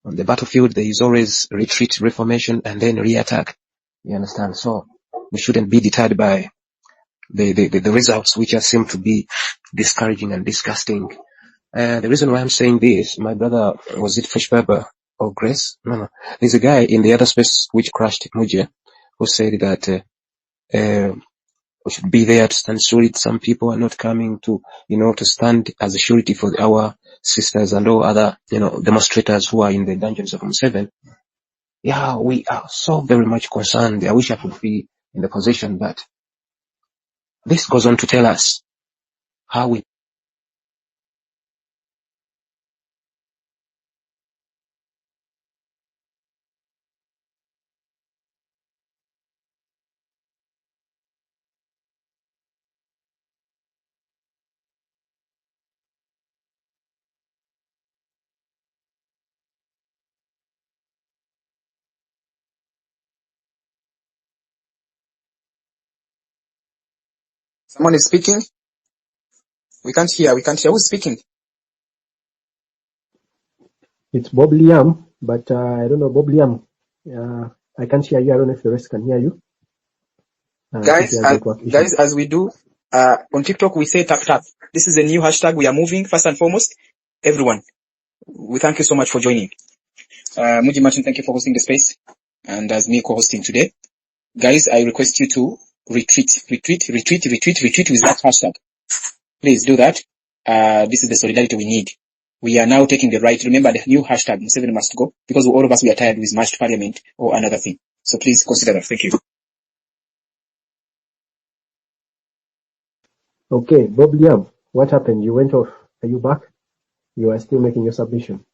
[SPEAKER 5] on the battlefield, there is always retreat, reformation, and then re-attack. You understand? So we shouldn't be deterred by the results, which seem to be discouraging and disgusting. The reason why I'm saying this, my brother, was it Fresh Pepper or Grace? No. There's a guy in the other space which crashed Muje, who said that we should be there to stand surety. Some people are not coming to, to stand as a surety for our sisters and all other, demonstrators who are in the dungeons of M7. Yeah, we are so very much concerned. I wish I could be in the position, but this goes on to tell us how we
[SPEAKER 12] Someone is speaking. We can't hear. Who's speaking?
[SPEAKER 11] It's Bob Liam, but I don't know Bob Liam. I can't hear you. I don't know if the rest can hear you. I think he has network issues.
[SPEAKER 12] Guys, as we do on TikTok, we say tap tap. This is a new hashtag. We are moving first and foremost. Everyone, we thank you so much for joining. Muji Martin, thank you for hosting the space, and as me co-hosting today. Guys, I request you to retweet with that hashtag. Please do that. This is the solidarity we need. We are now taking the right. Remember the new hashtag, Museveni must go, because all of us, we are tired with mashed parliament or another thing. So please consider that. Thank you.
[SPEAKER 11] Okay, Bob Liam, what happened? You went off. Are you back? You are still making your submission.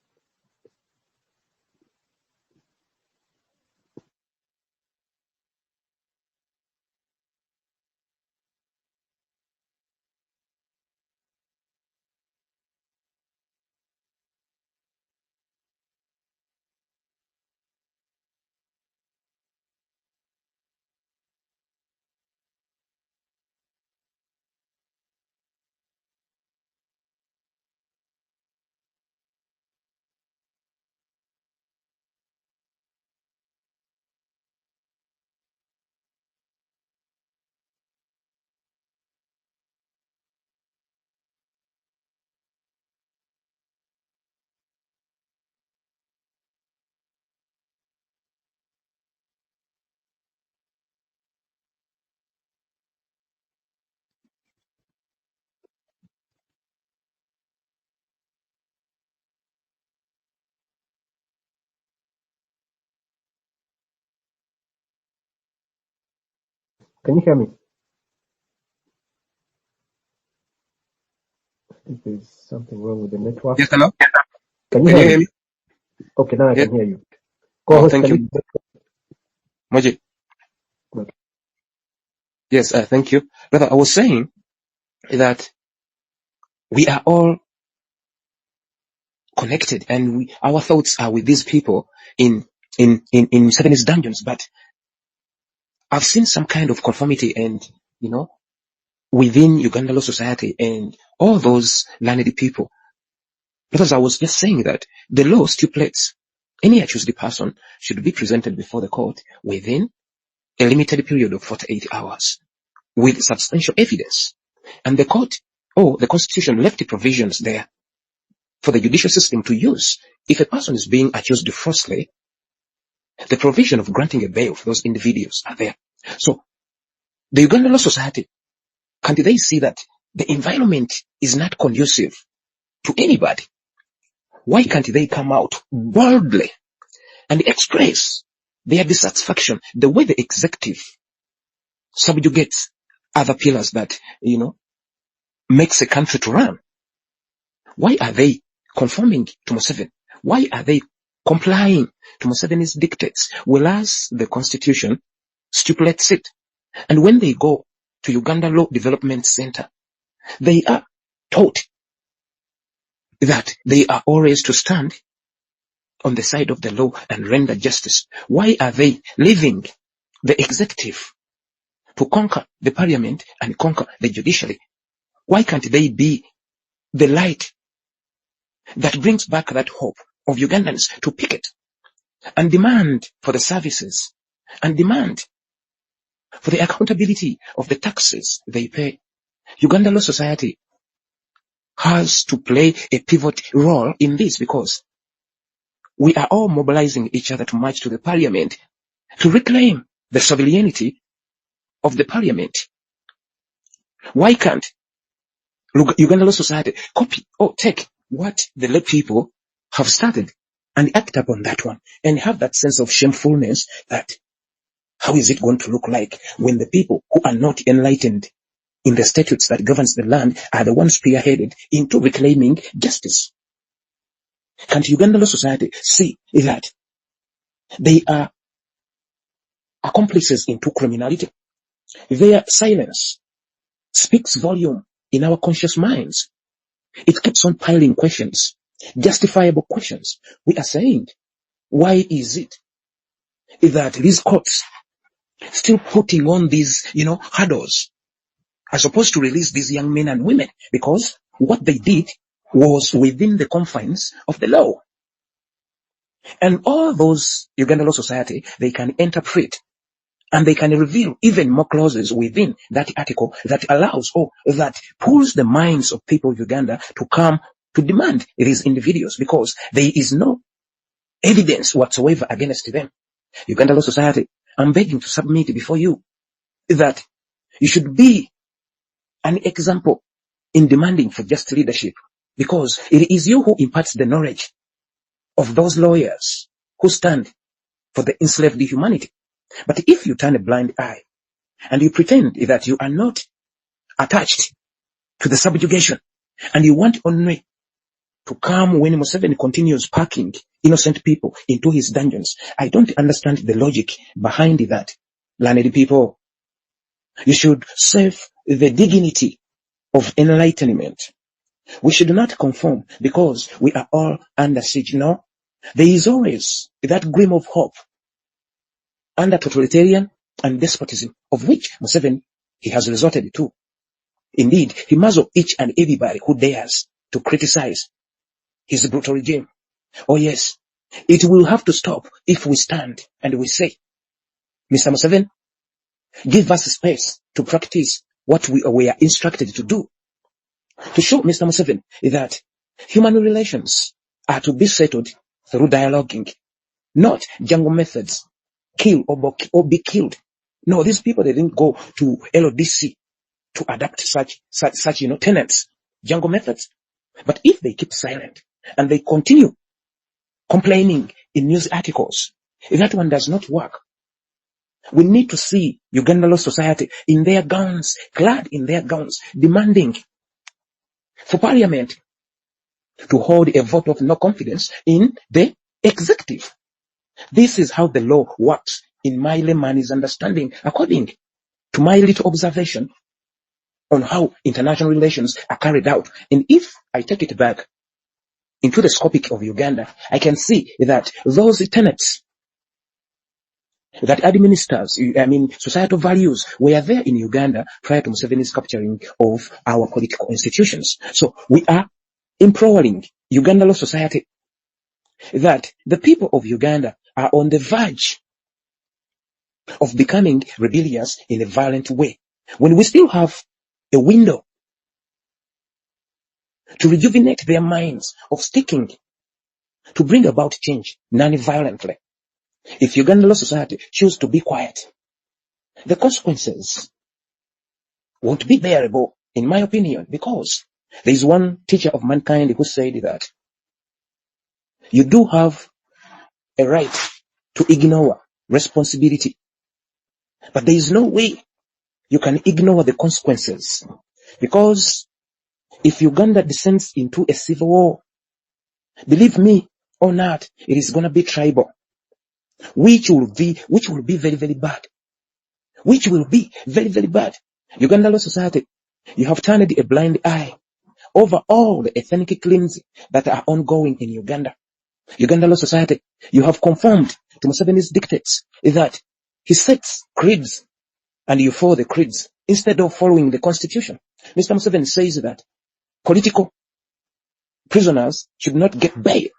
[SPEAKER 11] Can you hear me? I think there's something wrong with the network.
[SPEAKER 12] Yes, hello?
[SPEAKER 11] Can you hear me? Okay, now I can hear you.
[SPEAKER 12] Oh, thank you. Moji.
[SPEAKER 11] Okay.
[SPEAKER 12] Yes, thank you. Brother, I was saying that we are all connected and our thoughts are with these people in Museveni's dungeons, but I've seen some kind of conformity and, within Uganda Law Society and all those learned people. Because I was just saying that the law stipulates any accused person should be presented before the court within a limited period of 48 hours with substantial evidence. And the court, the constitution left the provisions there for the judicial system to use. If a person is being accused falsely, the provision of granting a bail for those individuals are there. So the Uganda Law Society, can't they see that the environment is not conducive to anybody? Why can't they come out boldly and express their dissatisfaction the way the executive subjugates other pillars that, makes a country to run? Why are they conforming to Museveni? Why are they complying to Museveni's dictates, whereas the constitution stipulates it? And when they go to Uganda Law Development Center, they are taught that they are always to stand on the side of the law and render justice. Why are they leaving the executive to conquer the parliament and conquer the judiciary? Why can't they be the light that brings back that hope of Ugandans to picket and demand for the services and demand for the accountability of the taxes they pay? Uganda Law Society has to play a pivot role in this because we are all mobilizing each other to march to the parliament to reclaim the sovereignty of the parliament. Why can't Uganda Law Society copy or take what the lay people have started and act upon that one and have that sense of shamefulness that how is it going to look like when the people who are not enlightened in the statutes that governs the land are the ones spearheaded into reclaiming justice? Can't Uganda Law Society see that they are accomplices into criminality? Their silence speaks volume in our conscious minds. It keeps on piling questions, justifiable questions. We are saying, why is it that these courts still putting on these, hurdles are supposed to release these young men and women because what they did was within the confines of the law. And all those Uganda Law Society, they can interpret and they can reveal even more clauses within that article that allows or that pulls the minds of people of Uganda to come to demand these individuals because there is no evidence whatsoever against them. Uganda Law Society, I'm begging to submit before you that you should be an example in demanding for just leadership because it is you who imparts the knowledge of those lawyers who stand for the enslaved humanity. But if you turn a blind eye and you pretend that you are not attached to the subjugation and you want only to come when Museveni continues packing innocent people into his dungeons, I don't understand the logic behind that. Learned people, you should save the dignity of enlightenment. We should not conform because we are all under siege. No, there is always that gleam of hope under totalitarian and despotism, of which Museveni, he has resorted to. Indeed, he muzzles each and everybody who dares to criticize his brutal regime. Oh yes, it will have to stop if we stand and we say, Mr. Museveni, give us space to practice what we are instructed to do. To show Mr. Museveni that human relations are to be settled through dialoguing, not jungle methods, kill or be killed. No, these people, they didn't go to LODC to adapt such tenets, jungle methods. But if they keep silent and they continue complaining in news articles, that one does not work. We need to see Uganda Law Society in their gowns, clad in their gowns, demanding for Parliament to hold a vote of no confidence in the executive. This is how the law works in my layman's understanding, according to my little observation on how international relations are carried out. And if I take it back into the scopic of Uganda, I can see that those tenets that administers, societal values were there in Uganda prior to Museveni's capturing of our political institutions. So we are imploring Uganda Law Society that the people of Uganda are on the verge of becoming rebellious in a violent way, when we still have a window to rejuvenate their minds of sticking to bring about change non-violently. If Uganda Law Society choose to be quiet, the consequences won't be bearable, in my opinion, because there is one teacher of mankind who said that you do have a right to ignore responsibility, but there is no way you can ignore the consequences, because if Uganda descends into a civil war, believe me or not, it is going to be tribal, which will be very, very bad. Which will be very, very bad. Uganda Law Society, you have turned a blind eye over all the ethnic cleansing that are ongoing in Uganda. Uganda Law Society, you have conformed to Museveni's dictates that he sets creeds and you follow the creeds instead of following the constitution. Mr. Museveni says that political prisoners should not get bail.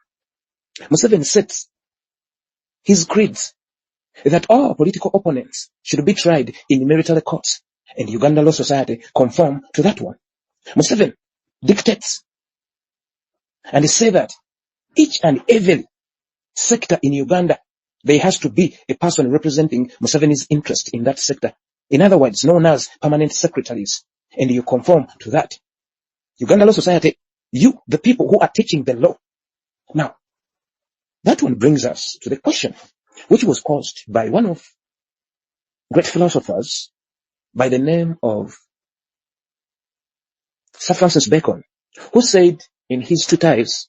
[SPEAKER 12] Museveni sets his creeds that all political opponents should be tried in military courts, and Uganda Law Society conform to that one. Museveni dictates and he say that each and every sector in Uganda, there has to be a person representing Museveni's interest in that sector. In other words, known as permanent secretaries, and you conform to that. Uganda Law Society, you, the people who are teaching the law. Now, that one brings us to the question, which was posed by one of great philosophers by the name of Sir Francis Bacon, who said in his treatise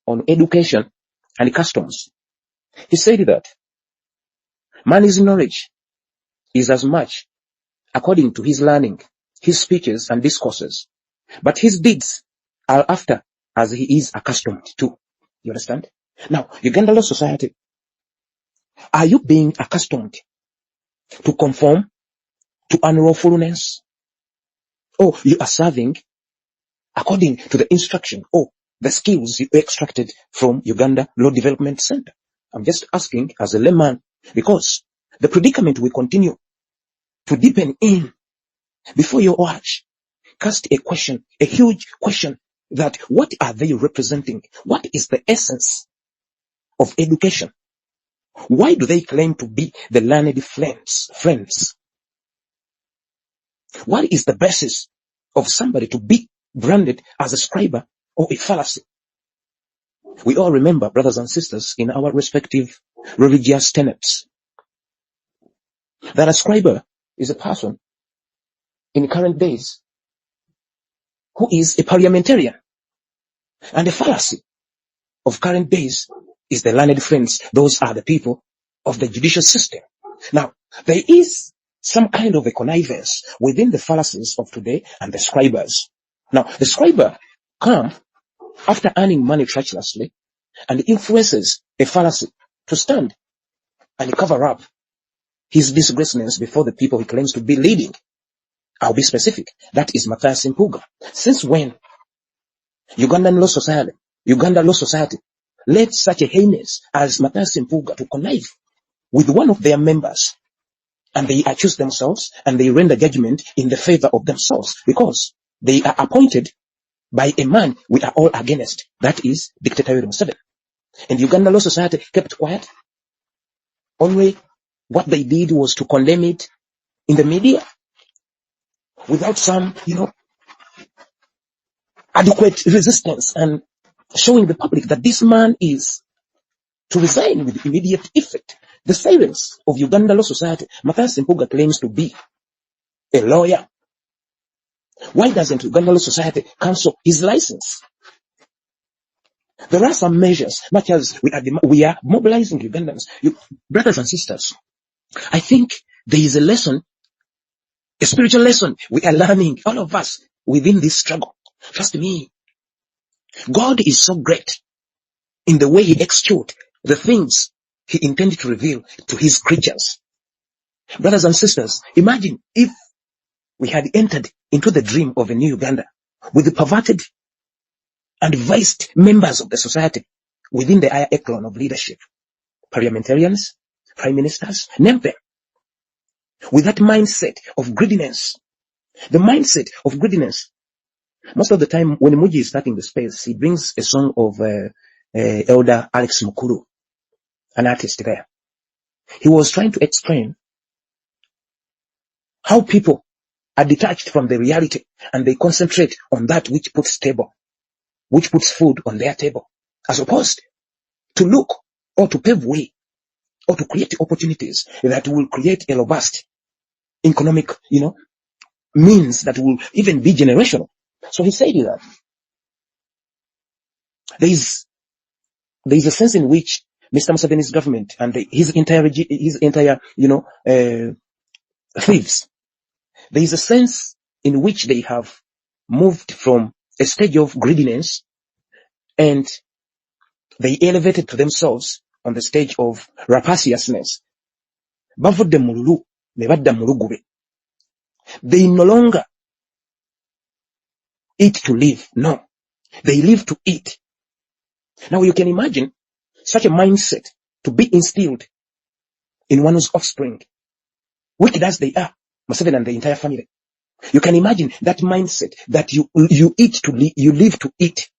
[SPEAKER 12] on education and customs, he said that man's knowledge is as much according to his learning, his speeches and discourses, but his deeds are after as he is accustomed to. You understand? Now, Uganda Law Society, are you being accustomed to conform to unlawfulness or you are serving according to the instruction or the skills you extracted from Uganda Law Development Center? I'm just asking as a layman, because the predicament will continue to deepen in before your watch. Cast a question, a huge question, that what are they representing? What is the essence of education? Why do they claim to be the learned friends? What is the basis of somebody to be branded as a scribe or a fallacy? We all remember, brothers and sisters, in our respective religious tenets, that a scribe is a person in current days who is a parliamentarian, and a fallacy of current days is the learned friends. Those are the people of the judicial system. Now, there is some kind of a connivance within the fallacies of today and the scribers. Now, the scriber come after earning money treacherously and influences a fallacy to stand and cover up his disgracefulness before the people he claims to be leading. I'll be specific. That is Matthias Mpuuga. Since when Uganda Law Society let such a heinous as Matthias Mpuuga to connive with one of their members, and they accuse themselves and they render judgment in the favor of themselves, because they are appointed by a man we are all against, that is Dictator Yoweri Museveni. And Uganda Law Society kept quiet. Only what they did was to condemn it in the media without some, adequate resistance, and showing the public that this man is to resign with immediate effect. The silence of Uganda Law Society. Matthias Mpuuga claims to be a lawyer. Why doesn't Uganda Law Society cancel his license? There are some measures, much as we are mobilizing Ugandans. Brothers and sisters, I think there is a lesson, a spiritual lesson we are learning, all of us, within this struggle. Trust me, God is so great in the way he executes the things he intended to reveal to his creatures. Brothers and sisters, imagine if we had entered into the dream of a new Uganda with the perverted and vice members of the society within the higher echelon of leadership, parliamentarians, prime ministers, name them, with that mindset of greediness. The mindset of greediness. Most of the time when Muji is starting the space, he brings a song of Elder Alex Mukuru, an artist there. He was trying to explain how people are detached from the reality and they concentrate on that which puts food on their table, as opposed to look or to pave way or to create opportunities that will create a robust economic, means that will even be generational. So he said that there is a sense in which Mr. Museveni's government and his entire thieves, there is a sense in which they have moved from a stage of greediness and they elevated to themselves on the stage of rapaciousness. They no longer eat to live. No, they live to eat. Now you can imagine such a mindset to be instilled in one's offspring, wicked as they are, Museveni and the entire family. You can imagine that mindset that you eat to live, you live to eat.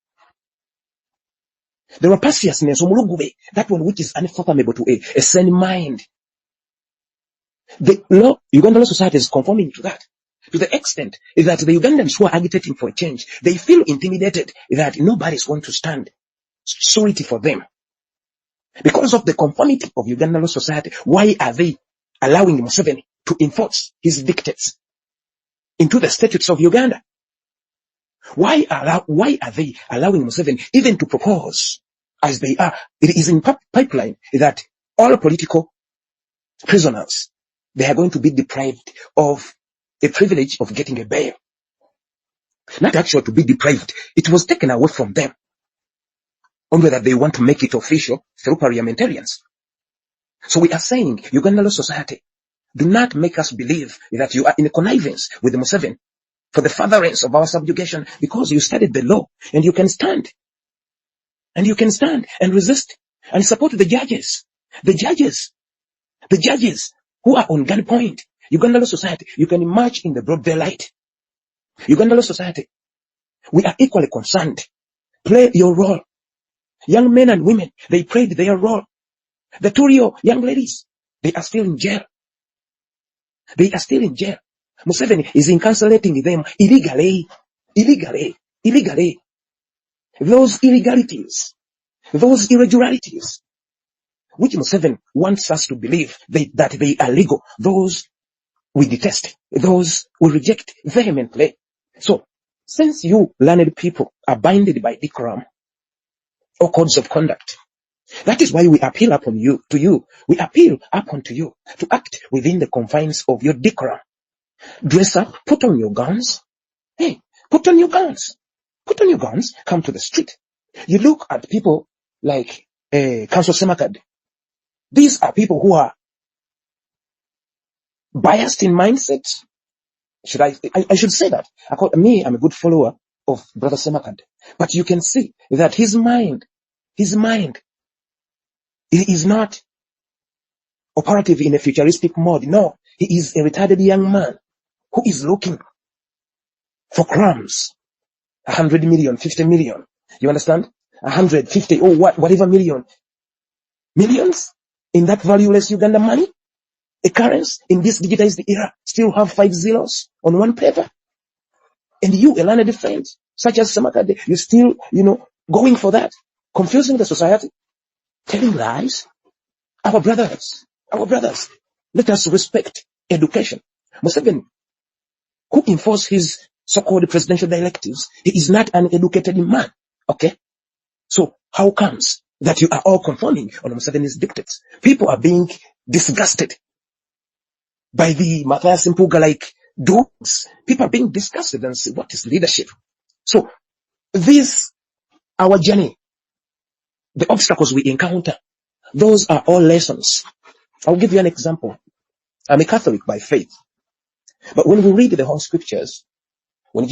[SPEAKER 12] The rapaciousness, that one which is unfathomable to a sane mind. The Uganda Law Society is conforming to that, to the extent that the Ugandans who are agitating for a change, they feel intimidated that nobody is going to stand surety for them. Because of the conformity of Uganda Law Society, why are they allowing Museveni to enforce his dictates into the statutes of Uganda? Why are they allowing Museveni even to propose, as they are? It is in pipeline that all political prisoners, they are going to be deprived of a privilege of getting a bail. Not actually to be deprived. It was taken away from them. Only that they want to make it official through parliamentarians. So we are saying, Uganda Law Society, do not make us believe that you are in a connivance with Museveni for the furtherance of our subjugation, because you studied the law and you can stand. And you can stand and resist and support the judges. The judges who are on gunpoint. Uganda Law Society, you can march in the broad daylight. Uganda Law Society, we are equally concerned. Play your role. Young men and women, they played their role. The Turio young ladies, they are still in jail. They are still in jail. Museveni is incarcerating them illegally. Those illegalities, those irregularities, which Museveni wants us to believe that they are legal, those we detest, those we reject vehemently. So, since you learned people are binded by decorum or codes of conduct, that is why we appeal upon you, to you. We appeal upon to you to act within the confines of your decorum. Dress up, put on your guns. Hey, put on your guns. Put on your guns, come to the street. You look at people like Council Semakad. These are people who are biased in mindset. I should say that. I'm a good follower of Brother Semakad. But you can see that his mind, he is not operative in a futuristic mode. No, he is a retarded young man who is looking for crumbs. 100 million, 50 million. You understand? 150 or whatever millions in that valueless Uganda money. A currency in this digitized era still have 5 zeros on one paper. And you, a learned friend, such as Samakade, you still, going for that, confusing the society, telling lies. Our brothers, let us respect education. Museveni, who enforced his so-called presidential directives, he is not an educated man. Okay? So how comes that you are all conforming on Museveni's dictates? People are being disgusted by the Matthias Mpuga-like dogs. People are being disgusted and say, what is leadership? So this, our journey, the obstacles we encounter, those are all lessons. I'll give you an example. I'm a Catholic by faith. But when we read the whole scriptures, when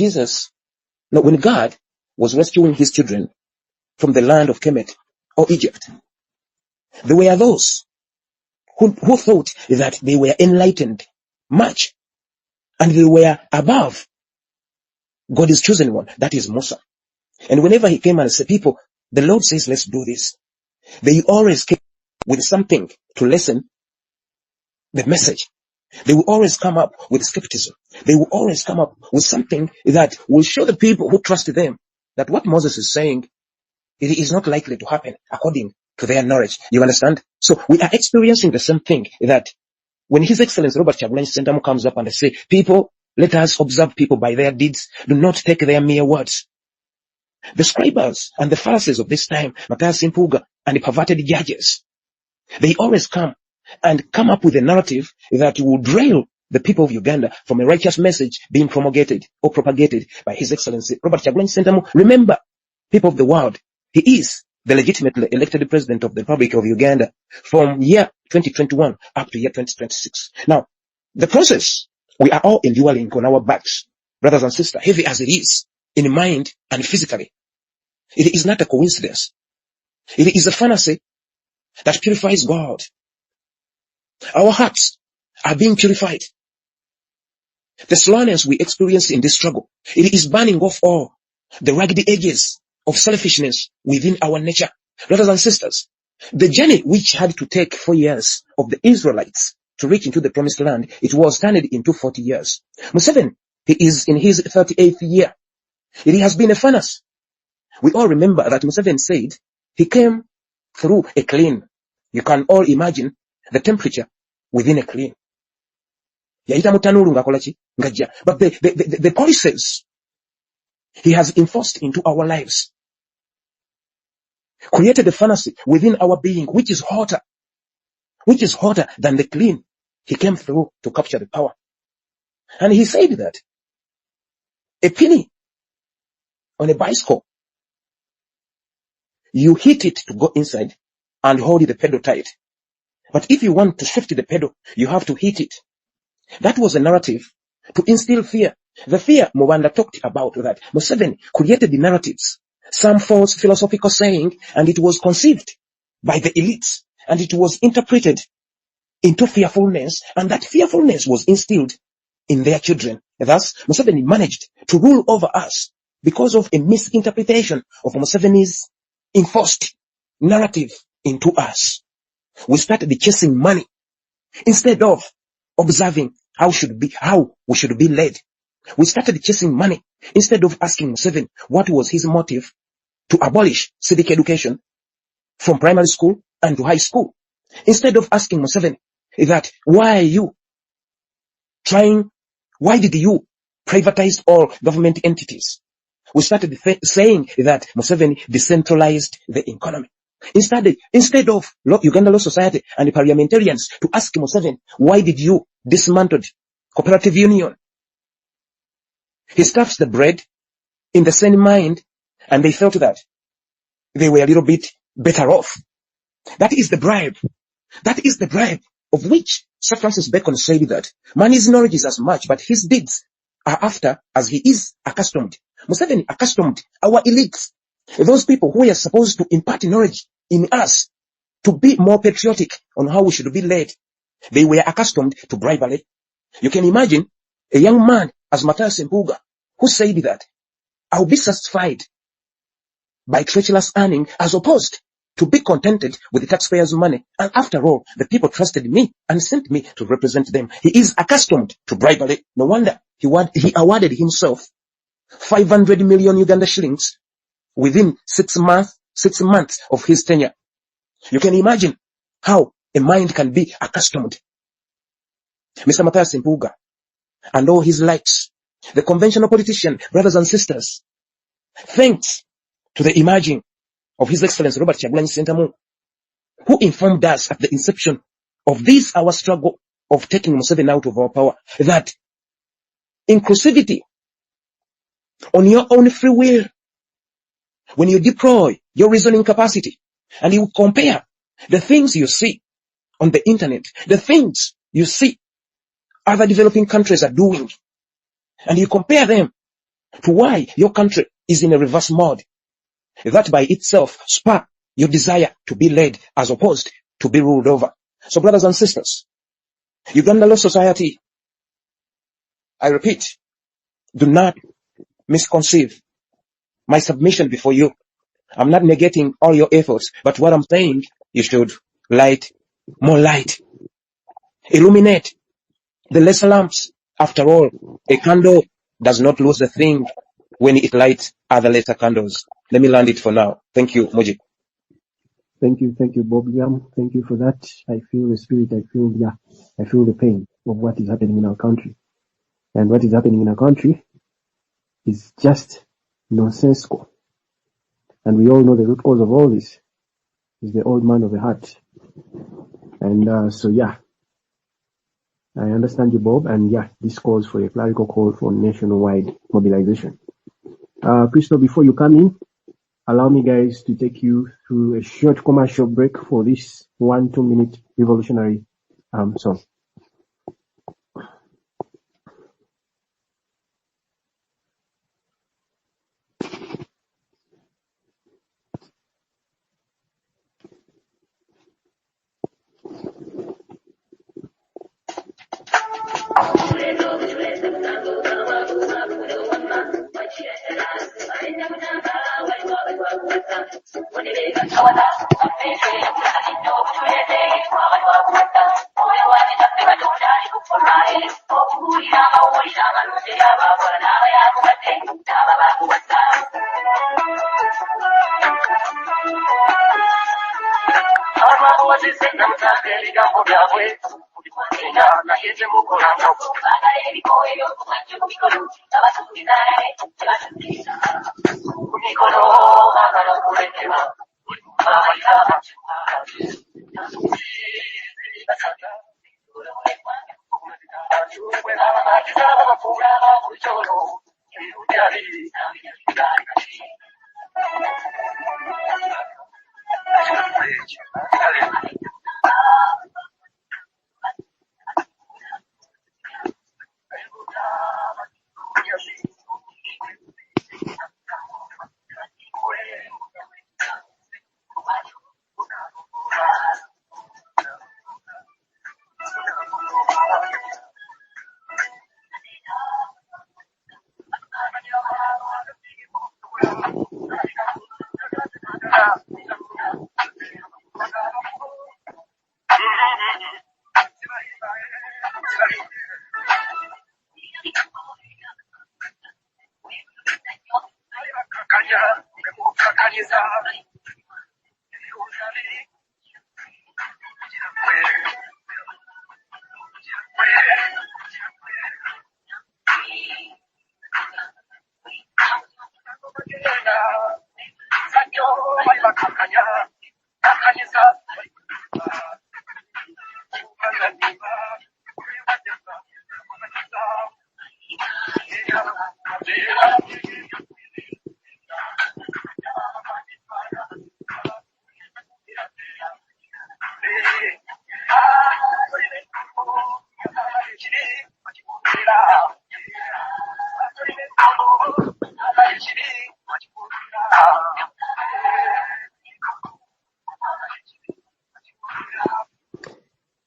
[SPEAKER 12] God was rescuing his children from the land of Kemet or Egypt, there were those who thought that they were enlightened much and they were above God's chosen one, that is Musa. And whenever he came and said, people, the Lord says, let's do this, they always came with something to lessen the message. They will always come up with skepticism. They will always come up with something that will show the people who trust them that what Moses is saying, it is not likely to happen according to their knowledge. You understand? So we are experiencing the same thing, that when His Excellency Robert Kyagulanyi Ssentamu comes up and say, people, let us observe people by their deeds, do not take their mere words. The scribes and the Pharisees of this time, Matthias Mpuga and the perverted judges, they always come up with a narrative that will derail the people of Uganda from a righteous message being promulgated or propagated by His Excellency Robert Kyagulanyi Ssentamu. Remember, people of the world, he is the legitimately elected president of the Republic of Uganda from year 2021 up to year 2026. Now, the process we are all enduring on our backs, brothers and sisters, heavy as it is in mind and physically, it is not a coincidence. It is a fantasy that purifies God. Our hearts are being purified. The slowness we experience in this struggle, it is burning off all the ragged edges of selfishness within our nature. Brothers and sisters, the journey which had to take 4 years of the Israelites to reach into the promised land, it was turned into 40 years. Museveni, he is in his 38th year. It has been a furnace. We all remember that Museveni said he came through a clean. You can all imagine the temperature within a clean. But the policies he has enforced into our lives created a fantasy within our being which is hotter than the clean he came through to capture the power. And he said that a penny on a bicycle, you hit it to go inside and hold the pedal tight. But if you want to shift the pedal, you have to hit it. That was a narrative to instill fear The fear Mubanda talked about that Museveni created the narratives, some false philosophical saying, and it was conceived by the elites, and it was interpreted into fearfulness, and that fearfulness was instilled in their children. Thus, Museveni managed to rule over us because of a misinterpretation of Museveni's enforced narrative into us. We started chasing money instead of observing how we should be led. We started chasing money instead of asking Museveni what was his motive to abolish civic education from primary school and to high school. Instead of asking Museveni that why did you privatize all government entities? We started saying that Museveni decentralized the economy. Instead of Uganda Law Society and the parliamentarians to ask Museveni, why did you dismantle cooperative union? He stuffs the bread in the same mind, and they felt that they were a little bit better off. That is the bribe. That is the bribe of which Sir Francis Bacon said that man's knowledge is as much, but his deeds are after as he is accustomed. Museveni accustomed our elites, those people who are supposed to impart knowledge in us to be more patriotic on how we should be led. They were accustomed to bribery. You can imagine a young man as Matthias Mpuuga who said that I'll be satisfied by treacherous earning as opposed to be contented with the taxpayers' money. And after all, the people trusted me and sent me to represent them. He is accustomed to bribery. No wonder he awarded himself 500 million Uganda shillings within 6 months of his tenure. You can imagine how a mind can be accustomed. Mr. Matthias Mpuuga and all his likes, the conventional politician, brothers and sisters, thanks to the emerging of His Excellency Robert Kyagulanyi Ssentamu, who informed us at the inception of this our struggle of taking Museveni out of our power, that inclusivity on your own free will, when you deploy your reasoning capacity and you compare the things you see on the internet, the things you see other developing countries are doing, and you compare them to why your country is in a reverse mode, that by itself spur your desire to be led as opposed to be ruled over. So brothers and sisters, Uganda Law Society, I repeat, do not misconceive my submission before you. I'm not negating all your efforts, but what I'm saying, you should light more light. Illuminate the lesser lamps. After all, a candle does not lose a thing when it lights other lesser candles. Let me land it for now. Thank you, Moji.
[SPEAKER 11] Thank you, Bob Liam. Thank you for that. I feel the spirit. I feel the pain of what is happening in our country. And what is happening in our country is just nonsensical. And we all know the root cause of all this is the old man of the heart. And so I understand you, Bob. And this calls for a clerical call for nationwide mobilization. Crystal, before you come in, allow me, guys, to take you through a short commercial break for this 1-2 minute revolutionary song.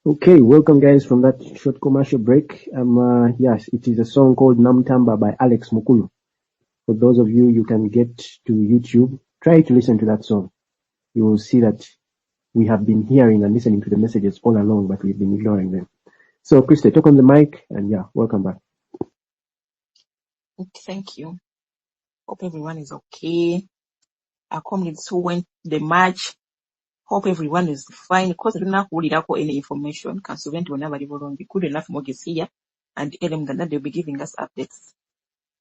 [SPEAKER 11] Okay, welcome guys from that short commercial break. Yes, it is a song called Namtamba by Alex Mukulu. For those of you can get to YouTube, try to listen to that song. You will see that we have been hearing and listening to the messages all along, but we've been ignoring them. So, Krista, talk on the mic, and yeah, welcome back.
[SPEAKER 13] Thank you. Hope everyone is okay. Our comrades who went to the march, hope everyone is fine. Because I don't know who did any information. Consumant whenever they good enough mortgage here, and that they'll be giving us updates.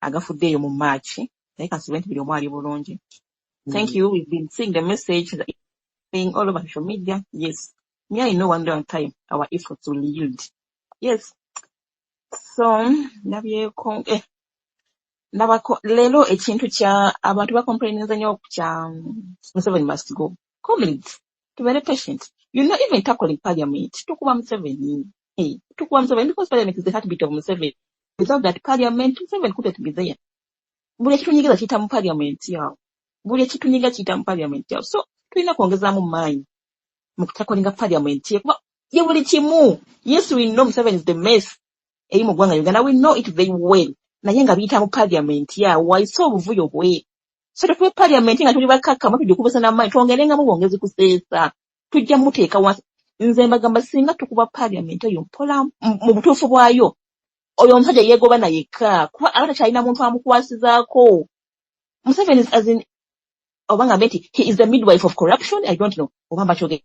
[SPEAKER 13] Agafude yo mu march. They consumant video more bolonge. Thank you. We've been seeing the message that saying all over social media. Yes. Me, I know one day on time our efforts will yield. Yes. So, lelo ekintu kya abantu bakomplainiza nnyo kya Museveni must go. Comrades, to be very patient. You're not even tackling parliament. Tukuba Museveni. Hey, tukuba Museveni because parliament is the heartbeat of Museveni. Without that parliament, Museveni couldn't be there. Buli kitu nyiga kita mu parliament yao. Buli kitu nyiga kita mu parliament yao. So, tulina kuongezaamu maanyi mu kutacklinga parliament ye. Kuba ye buli kimu. Yes, we know Museveni is the mess. Eri mu ggwanga Uganda, we know it very well. Naye nga biyita mu parliament yawo wayise obuvuyo bwe. So tuwe parliament nga tuli bakakkamu tujja kubuusa n'amaanyi twongerengamu bwongezi kuseesa. Tujja muteeka wansi. Nze mbagamba singa tukuba parliament eyo mpola mu butuufu bwayo. Oyo omusajja yeegoba na yekka. Kuba aba takyalina muntu amukwasizaako. Museveni is as in obanga beti he is the midwife of corruption. I don't know. Obamba kyoge.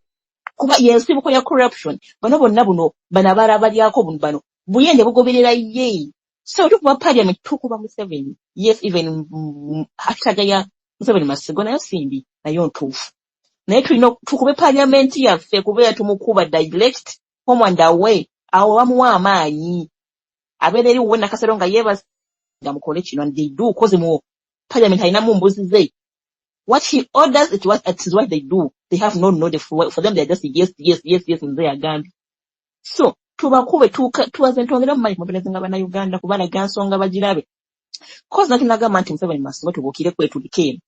[SPEAKER 13] Kuba yensibuko ya corruption. Bano bonna buno banabala balyako bano. Buyende bugoberera ye. So tukuba parliament tukuba Museveni. Yes, even hashtag ya Museveni must go nayo simbi nayo ntuufu. Naye tulina tukube parliament yaffe kubeera tumukuba direct home and away. Awo bamuwa amaanyi. Abeera eri wonna kasero nga yeebasa nga mukole kino and they do cause mu parliament ayinamu mbuzi ze. What he orders it is what they do. They have no for them they are just yes nze yagambye. So tubakube tuwaze ntongera mu maanyi kumperezinga bannayuganda kubala gansonga bagirabe. Cause nakinagamba nti Museveni masigo tubukire kwetulikeemu.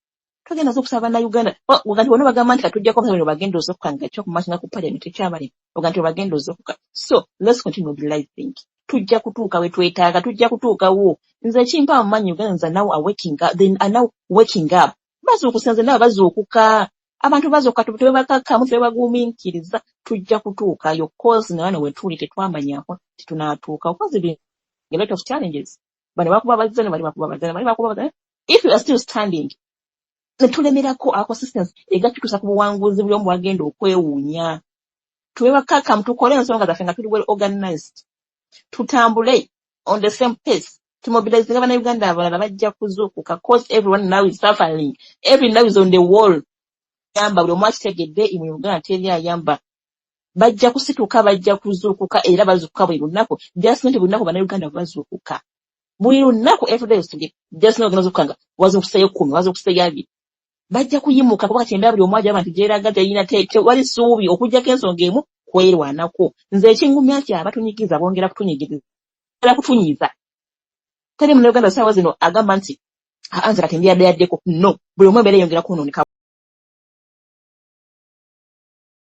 [SPEAKER 13] Tugenda zokusaba bannayuganda. Oganti bonna bagamba nti katujjako Museveni bagenda ozokukanga ekyokumashinga ku parliament ekyabali. Oganti bagenda ozokuka. So let's continue mobilizing. Tujja kutuuka we twetaaga, tujja kutuukawo. Nze ekimpa amanyi Uganda now are waking up. They are now waking up. Bazuukusenze nabo bazuukuka. Abantu bazooka tube bakakkamu tube bagumiikiriza. Tujja kutuukayo. Cause ne wano we tuli tetwamanyako tetunaatuuka. Cause there a lot of challenges. Bali bakuba bazana. If you are still standing, tulemerako our consistency egatutuusa ku buwanguzi buli omu bwagenda okwewuunya. Tube bakakkamu tukole ensonga zaffe nga tuli well organized. Tutambule on the same pace. To mobilize the government Uganda abalala bajja kuzuukuka cause everyone now is suffering. Every now is on the wall. Yamba buli omu akitegedde mu Uganda teri ayamba. Bajja kusituka bajja kuzuukuka era bazuukuka buli lunaku. Just not buli lunaku bannayuganda bazuukuka. Buli lunaku everyday usige. Just not ozuukanga wazuukuseyo 10 wazuukuseyo 2. Bajja kuyimuka kuba kati buli omu agamba nti jeeraga teyina teke wali suubi okujjako ensonga emu kwerwanako. Nze ekingumya nti abatunyigiza bongera kutunyigiriza. Era kutunyiza. Teri mu Uganda saawa zino agamba nti anze kati ndyaddeko. No. Buli omu ebeera yongera kunooneka.